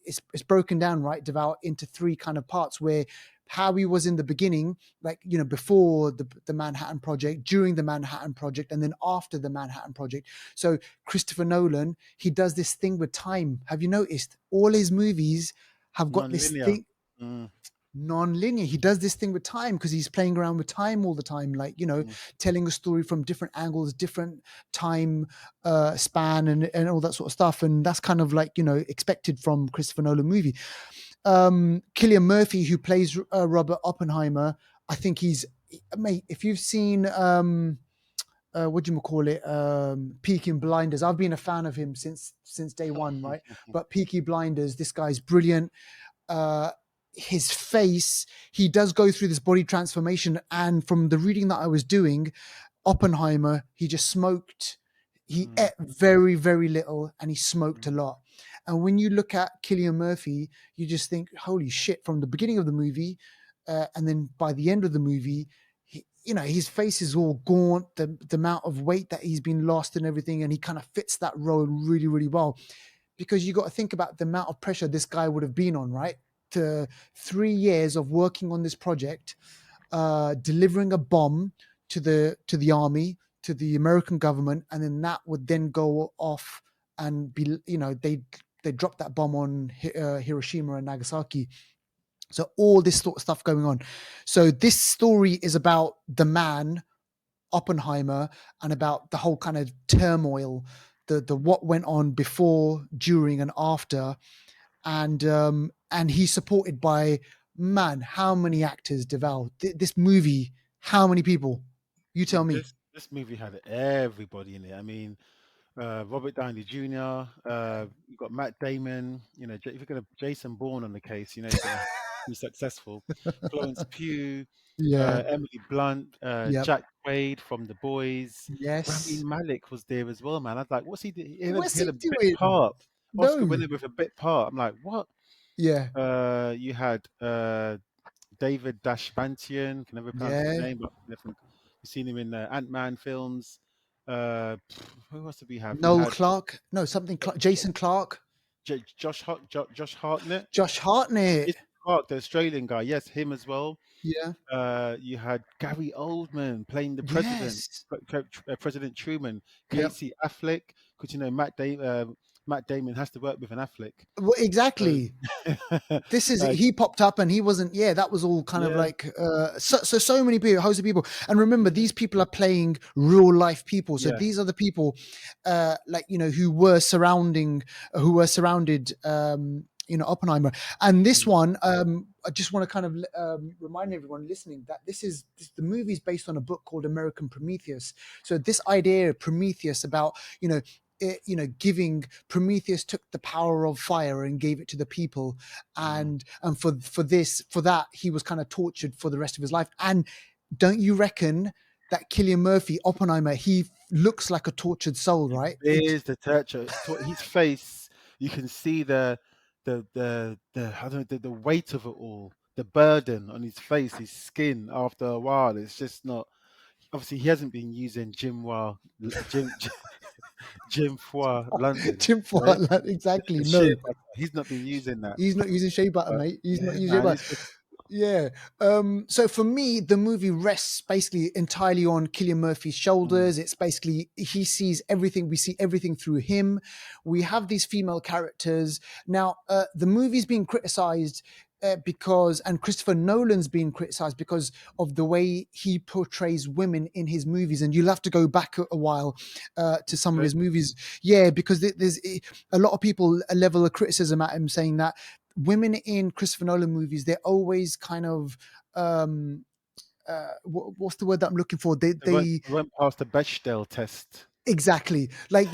it's broken down, right, Devout, into three kind of parts where how he was in the beginning, like, before the Manhattan Project, during the Manhattan Project, and then after the Manhattan Project. So Christopher Nolan, he does this thing with time. Have you noticed all his movies have got this Non-linear. thing? Mm, Non-linear. He does this thing with time because he's playing around with time all the time, like, mm, telling a story from different angles, different time span, and all that sort of stuff. And that's kind of like, expected from Christopher Nolan movie. Cillian Murphy, who plays Robert Oppenheimer, I think mate, if you've seen what do you call it, Peaky Blinders, I've been a fan of him since day one, right? But Peaky Blinders, this guy's brilliant. uh, his face, he does go through this body transformation. And from the reading that I was doing, Oppenheimer, he just smoked. He mm, ate very, very little and he smoked a lot. And when you look at Cillian Murphy, you just think, holy shit, from the beginning of the movie, and then by the end of the movie, his face is all gaunt, the amount of weight that he's been lost and everything. And he kind of fits that role really, really well, because you got to think about the amount of pressure this guy would have been on, right? To 3 years of working on this project, delivering a bomb to the army, to the American government, and then that would then go off and be, they dropped that bomb on Hiroshima and Nagasaki. So all this sort of stuff going on. So this story is about the man Oppenheimer and about the whole kind of turmoil, the what went on before, during, and after. And he's supported by, man, how many actors, Deval? This movie, how many people? You tell me. this movie had everybody in it. I mean, Robert Downey Jr. You've got Matt Damon. If you're gonna Jason Bourne on the case, you're gonna be successful. Florence Pugh, Yeah. Emily Blunt, Yep. Jack Quaid from The Boys. Rami Yes. Malek was there as well, man. I was like, what's he? What's He had he a bit doing? part, Oscar No. winner with a bit part. I'm like, what? Yeah. You had David Dashmantian, can never pronounce his Yeah. name, but you've seen him in the Ant-Man films. Who else did we have? We Noel had Clark. No, something Clark. Jason Clark. Josh Hartnett. Josh Hartnett. Jason Clark, the Australian guy. Yes, him as well. Yeah. You had Gary Oldman playing the president, Yes. President Truman. Yep. Casey Affleck, because Matt Damon has to work with an Affleck. Well, So, exactly. This is, uh, he popped up and he wasn't, yeah, that was all kind of yeah, like so many people, hosts of people. And remember, these people are playing real life people. So yeah. these are the people like, who were surrounded Oppenheimer. And this Mm, one, I just want to kind of remind everyone listening that the movie is based on a book called American Prometheus. So this idea of Prometheus, about giving, Prometheus took the power of fire and gave it to the people. mm. And for that he was kind of tortured for the rest of his life. And don't you reckon that Cillian Murphy, Oppenheimer, he looks like a tortured soul, right? Is the torture his face? You can see I don't know, the weight of it all, the burden on his face, his skin. After a while, it's just not. Obviously, he hasn't been using Jim Foy London, Tim right? Ford, exactly. Shea No, butter. He's not been using that. he's not using shea butter, But mate. He's not yeah, using shea man, butter. it's just Yeah. So for me, the movie rests basically entirely on Cillian Murphy's mm, shoulders. It's basically, he sees everything. We see everything through him. We have these female characters. Now, the movie's being criticized and Christopher Nolan's being criticized because of the way he portrays women in his movies. And you'll have to go back a while to some of right. his movies. Yeah, because there's a lot of people level a criticism at him, saying that women in Christopher Nolan movies, they're always kind of what's the word that I'm looking for? They they It went past the Bechdel test. exactly, like,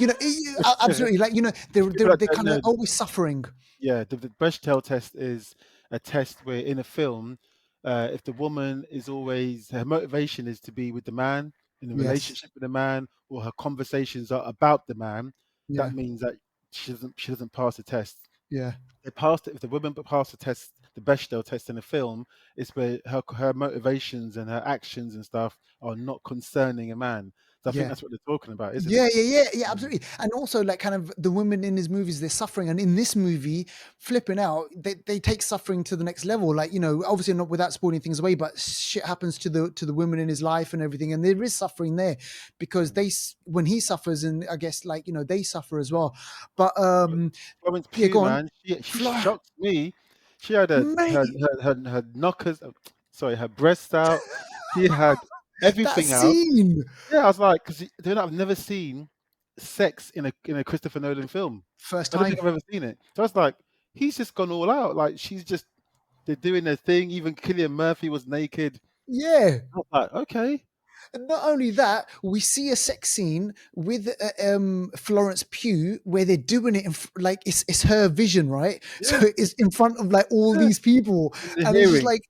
absolutely, like, they're People they're that they're don't kind know, of always suffering. yeah, the Bechdel test is a test where in a film, if the woman is always her motivation is to be with the man, in a Yes. relationship with the man, or her conversations are about the man, Yeah. that means that she doesn't pass the test. Yeah. They passed it. If the woman passed the test, the Bechdel test in a film, it's where her motivations and her actions and stuff are not concerning a man. So I think Yeah. that's what they're talking about, isn't it? Yeah, Mm, absolutely. And also, like, kind of the women in his movies, they're suffering, and in this movie, flipping out, they take suffering to the next level. Like, obviously not without spoiling things away, but shit happens to the women in his life and everything, and there is suffering there because mm. when he suffers, and I guess, like, they suffer as well. But Florence yeah, Pugh, go on, man, she Fly, shocked me. She had mate. her knockers, sorry, her breasts out. She had That everything out. scene, Yeah, I was like, because I've never seen sex in a Christopher Nolan film. first I don't time. think I've ever seen it. So I was like, he's just gone all out. Like they're doing their thing. Even Cillian Murphy was naked. Yeah. I was like, okay, And not only that, we see a sex scene with Florence Pugh where they're doing it like it's her vision, right? So yeah, it's in front of like all yeah, these people, in the and it's just hearing. like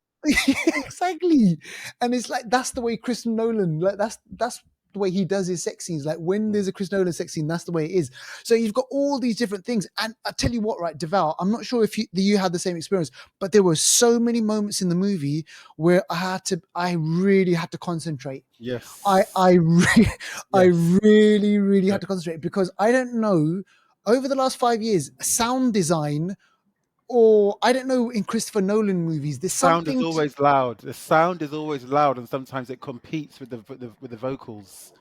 exactly, and it's like that's the way Chris Nolan, like that's the way he does his sex scenes. Like when Mm, there's a Chris Nolan sex scene, that's the way it is. So you've got all these different things, and I tell you what, right, Deval, I'm not sure if you had the same experience, but there were so many moments in the movie where I really had to concentrate. I yes, I re- I yes, really yeah. had to concentrate because I don't know over the last 5 years sound design, or I don't know, in Christopher Nolan movies there's Sound is something always loud. The sound is always loud, and sometimes it competes with the vocals,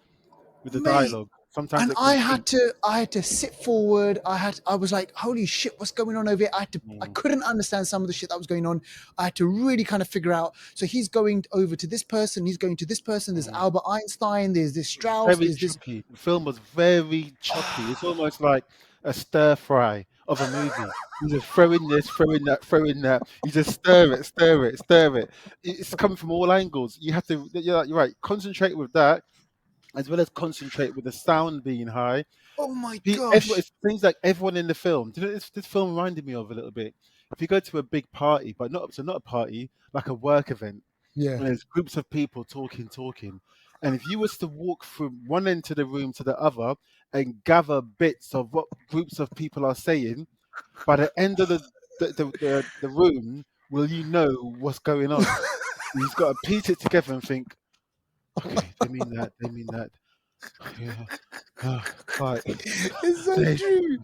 with the mate. dialogue. Sometimes And it competes. I had to sit forward. I was like, holy shit, what's going on over here? I Mm, couldn't understand some of the shit that was going on. I had to really kind of figure out. So he's going over to this person, he's going to this person. There's mm. Albert Einstein, there's this Strauss, Very there's this. choppy. The film was very choppy. It's almost like a stir fry of a movie. You just throw in this, throw in that, throw in that. You just stir it, stir it, stir it. It's coming from all angles. You have to. You're right. Concentrate with that, as well as concentrate with the sound being high. Oh my Everyone, gosh. it seems like everyone in the film. Do you know this film reminded me of a little bit? If you go to a big party, but not a party, like a work event, Yeah. and there's groups of people talking, and if you was to walk from one end to the room to the other and gather bits of what groups of people are saying, by the end of the room, will you know what's going on? You just got to piece it together and think, okay, they mean that, they mean that. Yeah. Like, It's so they, true.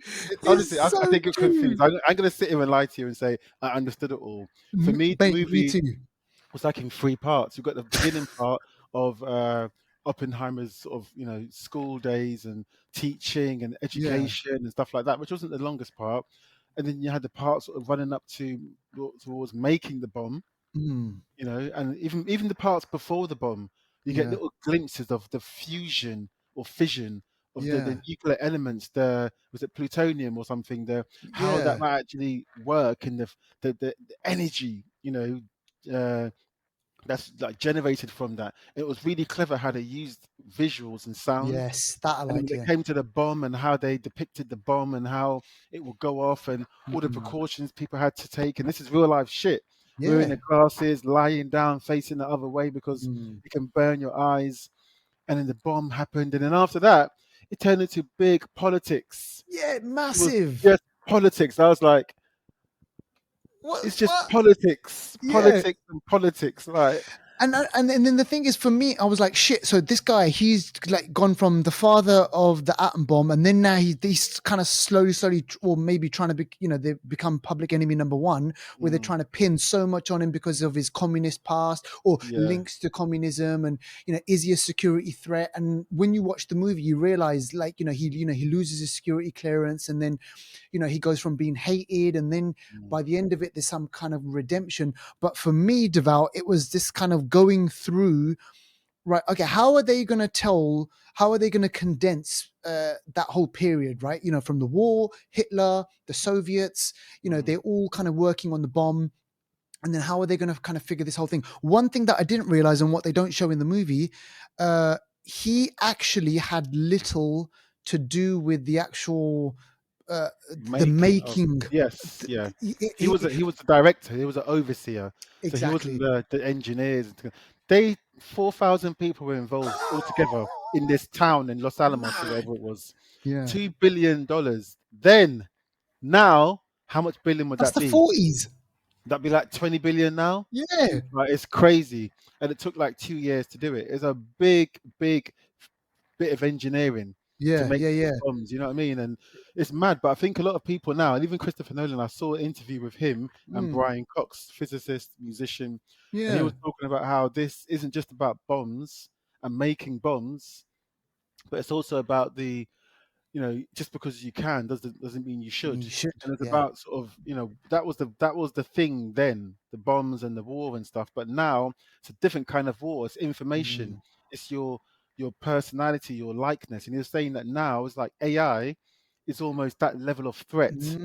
honestly, It's I so think you're true. confused. I'm going to sit here and lie to you and say I understood it all. For me, the Mate, me movie too. was like in three parts. You've got the beginning part of Oppenheimer's sort of school days and teaching and Yeah. education and stuff like that, which wasn't the longest part. And then you had the part sort of running up towards making the bomb, Mm, and even the parts before the bomb, you get yeah. little glimpses of the fusion or fission of the Yeah. nuclear elements. Was it plutonium or something? The How that Yeah. might actually work and the energy, uh, that's like generated from that. It was really clever how they used visuals and sound. Yes. That I And then liked, when it yeah. came to the bomb and how they depicted the bomb and how it would go off and all the Mm, precautions people had to take. And this is real life shit. Wearing yeah. the glasses, lying down, facing the other way because Mm. it can burn your eyes. And then the bomb happened. And then after that, it turned into big politics. Yeah, It was massive. just politics. I was like, it's just What? politics, Yeah. politics, and politics. Like, And then the thing is, for me, I was like, shit. So this guy, he's like gone from the father of the atom bomb, and then now he's kind of slowly, or maybe trying to be, they become public enemy number one, where they're mm, trying to pin so much on him because of his communist past or yeah. links to communism, and is he a security threat? And when you watch the movie, you realize, like, he loses his security clearance, and then he goes from being hated, and then Mm, by the end of it, there's some kind of redemption. But for me, Deval, it was this kind of going through, right? Okay, how are they going to tell? How are they going to condense that whole period, right? From the war, Hitler, the Soviets, mm, they're all kind of working on the bomb. And then how are they going to kind of figure this whole thing? One thing that I didn't realize, and what they don't show in the movie, he actually had little to do with the actual the making of making. yes, yeah. He- He was the director. He was an overseer. So he wasn't exactly. the engineers. They 4,000 people were involved altogether in this town in Los Alamos or Mad. whatever it was. Yeah. $2 billion. Then now, how much billion would That's that the be? 40s. That'd be like 20 billion now. Yeah. Like, it's crazy, and it took like 2 years to do it. It's a big, big. bit of engineering to Yeah, make yeah, these yeah. bombs. You know what I mean? And it's mad. But I think a lot of people now, and even Christopher Nolan, I saw an interview with him and Mm, Brian Cox, physicist, musician, and he yeah. was talking about how this isn't just about bombs and making bombs, but it's also about the, just because you can doesn't mean you should. You should. And it's Yeah. about sort of, that was the thing then, the bombs and the war and stuff. But now it's a different kind of war. It's information. Mm, It's your personality, your likeness. And you're saying that now it's like AI is almost that level of threat,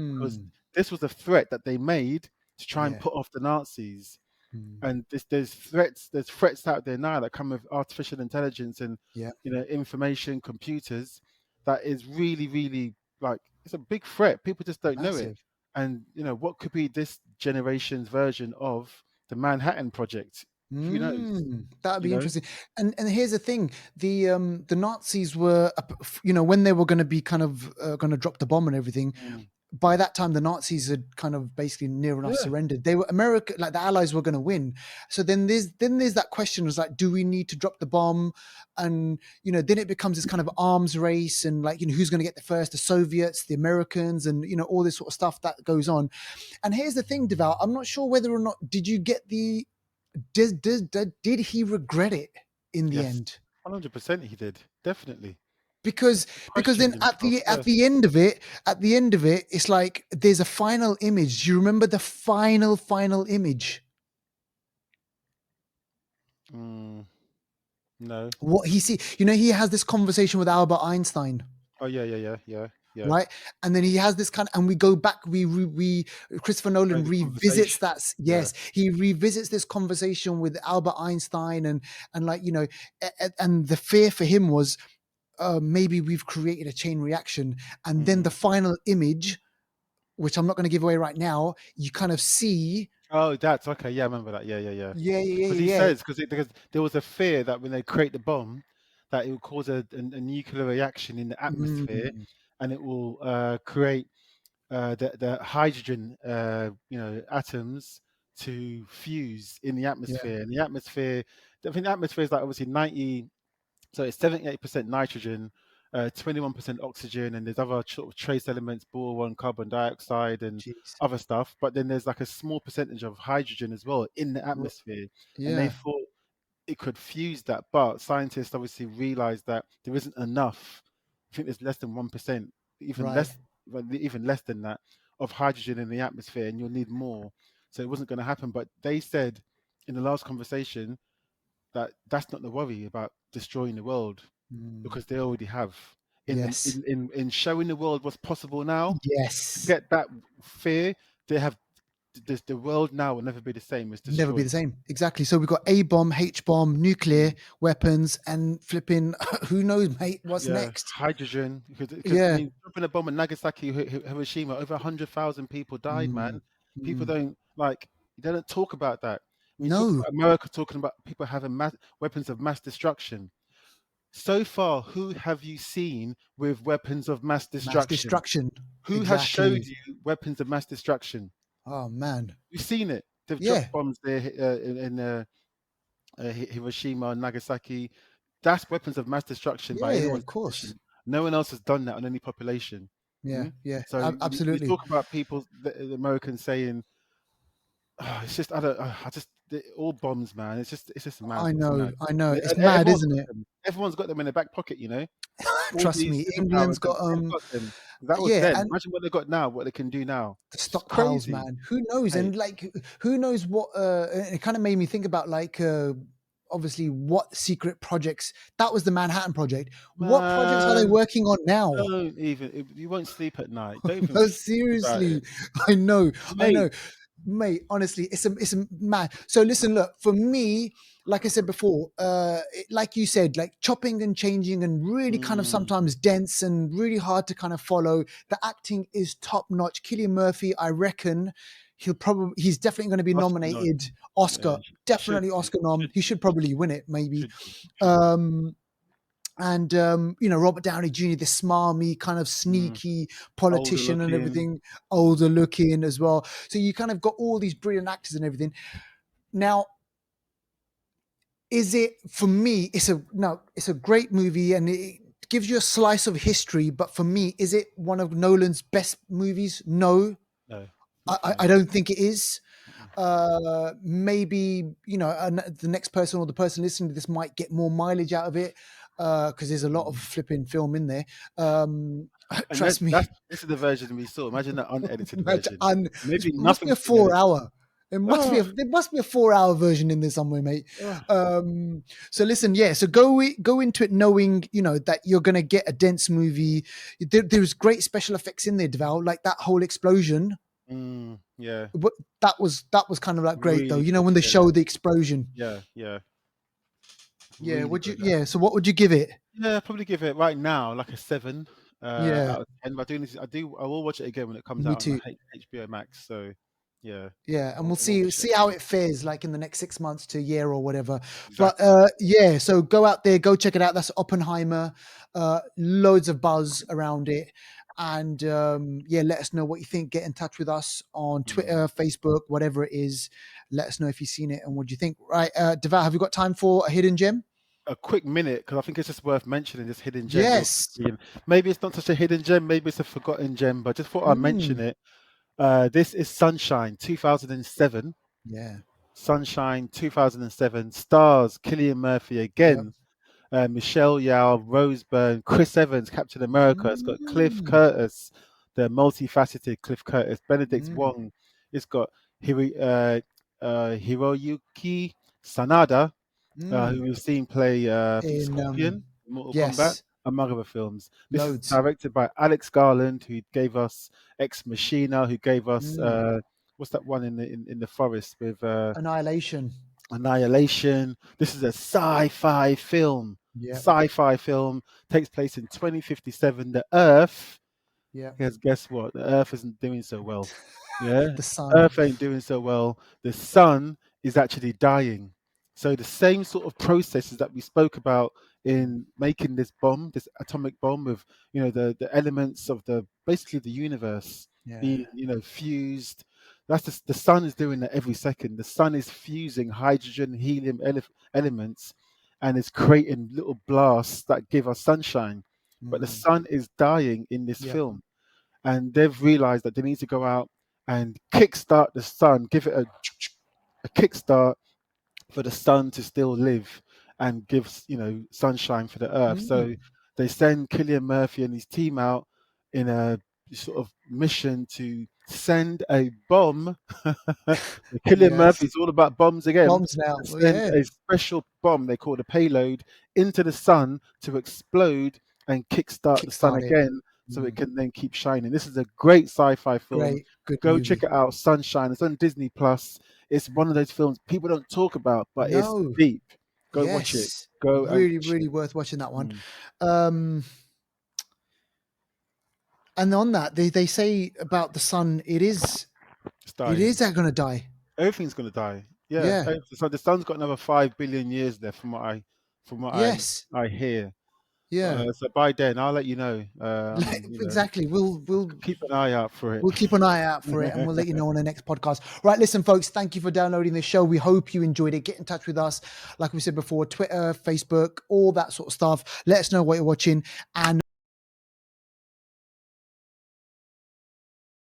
because mm, this was a threat that they made to try and yeah. put off the Nazis. Mm, And there's threats out there now that come with artificial intelligence and yeah. information computers, that is really, really, like, it's a big threat. People just don't know it. Massive. And what could be this generation's version of the Manhattan Project? Who knows? That'd you be know interesting. And here's the thing: the Nazis were, when they were going to be kind of going to drop the bomb and everything. Mm. By that time, the Nazis had kind of basically near enough Yeah. surrendered. They were America, like the Allies were going to win. So then there's that question: was like, do we need to drop the bomb? And then it becomes this kind of arms race, and like who's going to get the first? The Soviets, the Americans, and all this sort of stuff that goes on. And here's the thing, Deval. I'm not sure whether or not did you get the did he regret it in the Yes, end? 100% he did, definitely. because He because then questioned at himself. the Yeah. at the end of it it's like there's a final image. Do you remember the final image? Mm, no. What he see, he has this conversation with Albert Einstein, Oh, yeah, yeah, yeah, yeah, yeah. right? And then he has this kind of, and we go back, we Christopher Oh, Nolan the revisits conversation. that. Yeah. Yes, he revisits this conversation with Albert Einstein, and like and the fear for him was, maybe we've created a chain reaction. And then the Mm. final image, which I'm not going to give away right now, you kind of see. Oh, that's okay. Yeah, I remember that. Yeah, yeah, yeah. Yeah, yeah, Because he yeah, yeah. says, because there was a fear that when they create the bomb, that it will cause a nuclear reaction in the atmosphere, Mm, and it will create the hydrogen atoms to fuse in the yeah, atmosphere. And the atmosphere, I think the atmosphere is like obviously 90. So it's 78% nitrogen, 21% oxygen, and there's other sort of trace elements, boron, carbon dioxide, and jeez. other stuff. But then there's like a small percentage of hydrogen as well in the R- atmosphere. And they Yeah, thought it could fuse that. But scientists obviously realized that there isn't enough. I think there's less than 1%, even right. less, well, even less than that, of hydrogen in the atmosphere, and you'll need more. So it wasn't going to happen. But they said in the last conversation that that's not the worry about destroying the world, Mm, because they already have. yes, In showing the world what's possible now, yes. get that fear. They have the world now will never be the same. It's Never be the destroyed. same. Exactly. So we've got A bomb, H bomb, nuclear Mm. weapons, and flipping. Who knows, mate? What's Yeah, next? hydrogen. Because I Yeah. mean, dropping a bomb in Nagasaki, Hiroshima, over 100,000 people died. Man, Mm, people mm. don't like. They don't talk about that. When you talk No, about America talking about people having weapons of mass destruction, so far, who have you seen with weapons of mass mass destruction? destruction. Who has showed Exactly. you weapons of mass destruction? Oh man. You've seen it. They've Yeah. dropped bombs there in Hiroshima and Nagasaki. That's weapons of mass destruction Yeah. by Yeah. anyone's Of course. definition. No one else has done that on any population. Yeah. Mm? Yeah. So you Absolutely. talk about people, the Americans saying, "Oh, it's just I don't, I just all bombs, man. It's just mad. I It's know. mad." I know. It's And mad, isn't it? everyone's got them in their back pocket. All Trust these me. superpowers, England's got they've got them. That was yeah, then. and Imagine what they got now, what they can do now. the It's stockpiles, crazy, man. Who knows? mate. And like, who knows what? It kind of made me think about like, obviously, what secret projects. That was the Manhattan Project. What projects are they Man, working on now? don't even. You won't sleep at night. Don't even No, think about seriously. it, I know. I mate. know. Mate, honestly, it's a mad. So listen, look, for me, like I said before, like you said, like chopping and changing and really kind of Mm, sometimes dense and really hard to kind of follow. The acting is top notch. Cillian Murphy, I reckon he's definitely going to be Oscar nod. nominated. Yeah, Oscar, should definitely be, Oscar nom. should He be, should probably win it, maybe. should be, should be. Um, and Robert Downey Jr., this smarmy kind of Mm. sneaky Older politician and looking. everything, older looking as well. So you kind of got all these brilliant actors and everything. Now, is it for me? It's a great movie, and it gives you a slice of history. But for me, is it one of Nolan's best movies? No, No, not for I me. don't think it is. Mm-mm. Maybe the next person or the person listening to this might get more mileage out of it because there's a lot of Mm. flipping film in there. Um, And trust me. this is the version we saw. Imagine the unedited Imagine- version. and it Maybe must be a nothing's been edited. 4 hour. Oh, There must be a 4 hour version in there somewhere, mate. oh. So listen, yeah. So go into it knowing that you're gonna get a dense movie. There's great special effects in there, Deval, like that whole explosion. Yeah, But that was kind of like great though. really good. When they Yeah, show the explosion. yeah, Yeah. really Would you? good. Yeah. So what would you give it? Yeah, I'd probably give it right now like a 7 Yeah. out of 10. But I will watch it again when it comes Me out on too. HBO Max. So yeah, Yeah, and we'll I will see watch it. how it fares like in the next 6 months to a year or whatever. But Exactly. yeah, so go out there, go check it out. That's Oppenheimer. Loads of buzz around it, and yeah, let us know what you think. Get in touch with us on Mm. Twitter, Facebook, whatever it is. Let us know if you've seen it and what do you think. Right, Devat, have you got time for a hidden gem? A quick minute because I think it's just worth mentioning this hidden gem real Yes. quickly. And maybe it's not such a hidden gem, maybe it's a forgotten gem, but just thought I'd mention Mm. it. This is Sunshine 2007. Yeah. Sunshine 2007 stars Cillian Murphy Yep. again, Michelle Yeoh, Rose Byrne, Chris Evans, Captain America. It's got Cliff Mm. Curtis, the multifaceted Cliff Curtis, Benedict Mm. Wong. It's got Hiroyuki Sanada, who Mm. we've seen play, I think, In Scorpion in Mortal Kombat, yes, among other films. This is loads. directed by Alex Garland, who gave us Ex Machina, who gave us Mm. what's that one in the forest with Annihilation. Annihilation. This is a sci-fi film. Yep. Sci-fi film takes place in 2057. The Earth, Yep. because guess what? The Earth isn't doing so well. Yeah, The sun. Earth ain't doing so well. The sun is actually dying. So the same sort of processes that we spoke about in making this bomb, this atomic bomb, with the elements of the basically the universe Yeah. being fused. That's the sun is doing that every second. The sun is fusing hydrogen, helium elements, and it's creating little blasts that give us sunshine. But the Mm. sun is dying in this Yep. film, and they've realized that they need to go out and kickstart the sun, give it a kickstart for the sun to still live and give sunshine for the earth. So Mm. they send Killian Murphy and his team out in a sort of mission to send a bomb. Killian Yes. Murphy is all about bombs again. Bombs now. To Oh, send yeah. a special bomb they call the payload into the sun to explode and kickstart the sun Kickstart it. again so it Mm. can then keep shining. This is a great sci-fi film. Great. Good Go check movie. it out. Sunshine. It's on Disney Plus. It's one of those films people don't talk about, but it's No. deep. Go watch it. Yes. Go and Really, watch really it. worth watching that one. Mm, Um, and on that, they say about the sun, it's it dying. is going to die. Everything's gonna die. Yeah. Yeah. So the sun's got another 5 billion years left, from what Yes. I hear. Yeah. So by then, I'll let you know. Exactly. Keep an eye out for it. We'll keep an eye out for it and we'll let you know on the next podcast. Right, listen, folks, thank you for downloading this show. We hope you enjoyed it. Get in touch with us, like we said before, Twitter, Facebook, all that sort of stuff. Let us know what you're watching. And